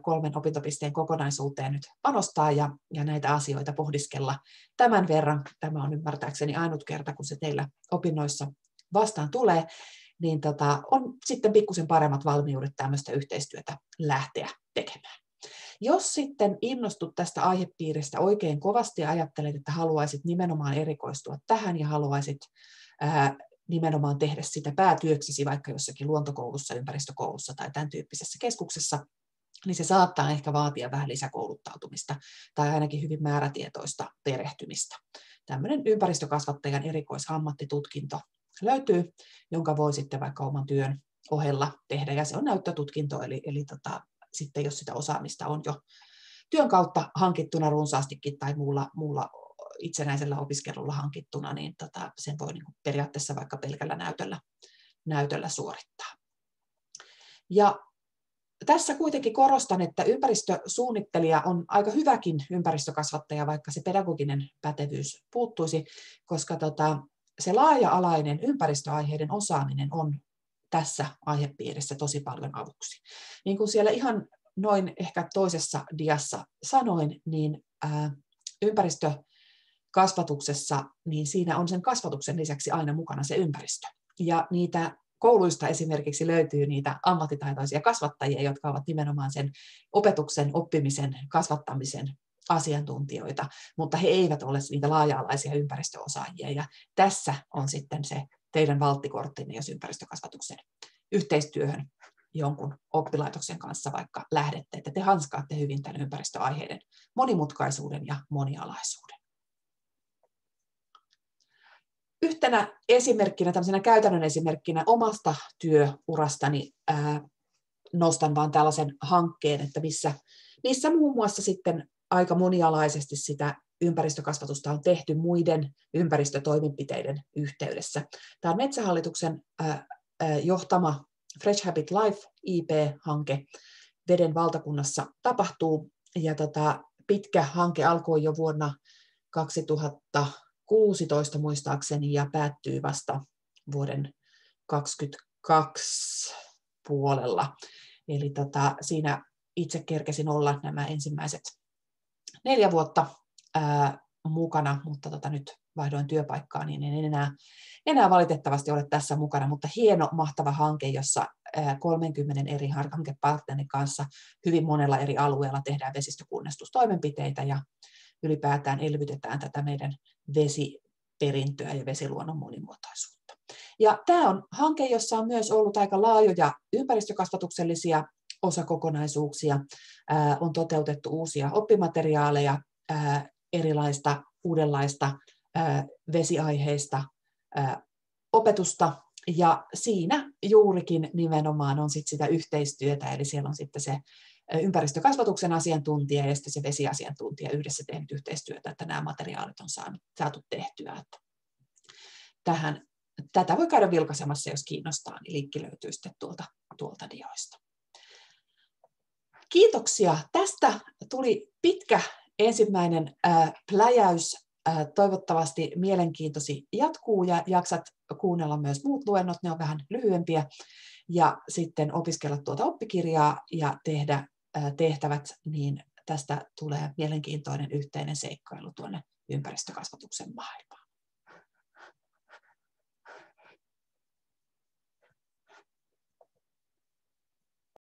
3 opintopisteen kokonaisuuteen nyt panostaa ja näitä asioita pohdiskella tämän verran. Tämä on ymmärtääkseni ainut kerta, kun se teillä opinnoissa vastaan tulee, niin on sitten pikkusen paremmat valmiudet tämmöistä yhteistyötä lähteä tekemään. Jos sitten innostut tästä aihepiiristä oikein kovasti ja ajattelet, että haluaisit nimenomaan erikoistua tähän ja haluaisit nimenomaan tehdä sitä päätyöksesi vaikka jossakin luontokoulussa, ympäristökoulussa tai tämän tyyppisessä keskuksessa, niin se saattaa ehkä vaatia vähän lisäkouluttautumista tai ainakin hyvin määrätietoista perehtymistä. Tämmöinen ympäristökasvattajan erikoisammattitutkinto löytyy, jonka voi sitten vaikka oman työn ohella tehdä, ja se on näyttötutkinto, eli sitten jos sitä osaamista on jo työn kautta hankittuna runsaastikin tai muulla itsenäisellä opiskelulla hankittuna, niin sen voi niin kuin periaatteessa vaikka pelkällä näytöllä suorittaa. Ja tässä kuitenkin korostan, että ympäristösuunnittelija on aika hyväkin ympäristökasvattaja, vaikka se pedagoginen pätevyys puuttuisi, koska se laaja-alainen ympäristöaiheiden osaaminen on tässä aihepiirissä tosi paljon avuksi. Niin kuin siellä ihan noin ehkä toisessa diassa sanoin, niin ympäristökasvatuksessa, niin siinä on sen kasvatuksen lisäksi aina mukana se ympäristö. Ja niitä kouluista esimerkiksi löytyy niitä ammattitaitoisia kasvattajia, jotka ovat nimenomaan sen opetuksen, oppimisen, kasvattamisen asiantuntijoita, mutta he eivät ole niitä laaja-alaisia ympäristöosaajia. Ja tässä on sitten se teidän valttikorttinne, jos ympäristökasvatuksen yhteistyöhön jonkun oppilaitoksen kanssa vaikka lähdette, että te hanskaatte hyvin tämän ympäristöaiheiden monimutkaisuuden ja monialaisuuden. Yhtenä esimerkkinä, tämmöisenä käytännön esimerkkinä omasta työurastani nostan vaan tällaisen hankkeen, että missä muun muassa sitten aika monialaisesti sitä ympäristökasvatusta on tehty muiden ympäristötoimenpiteiden yhteydessä. Tämä on Metsähallituksen johtama Fresh Habit Life IP-hanke Veden valtakunnassa tapahtuu. Ja pitkä hanke alkoi jo vuonna 2016 muistaakseni ja päättyy vasta vuoden 2022 puolella. Eli siinä itse kerkesin olla nämä ensimmäiset 4 vuotta mukana, mutta nyt vaihdoin työpaikkaa, niin en enää valitettavasti ole tässä mukana, mutta hieno, mahtava hanke, jossa 30 eri hankepartnerin kanssa hyvin monella eri alueella tehdään vesistökunnostustoimenpiteitä ja ylipäätään elvytetään tätä meidän vesiperintöä ja vesiluonnon monimuotoisuutta. Ja tämä on hanke, jossa on myös ollut aika laajoja ympäristökasvatuksellisia osakokonaisuuksia, on toteutettu uusia oppimateriaaleja, erilaista uudenlaista vesiaiheista opetusta, ja siinä juurikin nimenomaan on sitä yhteistyötä, eli siellä on sitten se ympäristökasvatuksen asiantuntija ja sitten se vesiasiantuntija yhdessä tehnyt yhteistyötä, että nämä materiaalit on saatu tehtyä. Tätä voi käydä vilkaisemassa, jos kiinnostaa, niin linkki löytyy sitten tuolta dioista. Kiitoksia. Tästä tuli pitkä ensimmäinen pläjäys. Toivottavasti mielenkiintosi jatkuu ja jaksat kuunnella myös muut luennot, ne on vähän lyhyempiä, ja sitten opiskella tuota oppikirjaa ja tehdä tehtävät, niin tästä tulee mielenkiintoinen yhteinen seikkailu tuonne ympäristökasvatuksen maailmaan.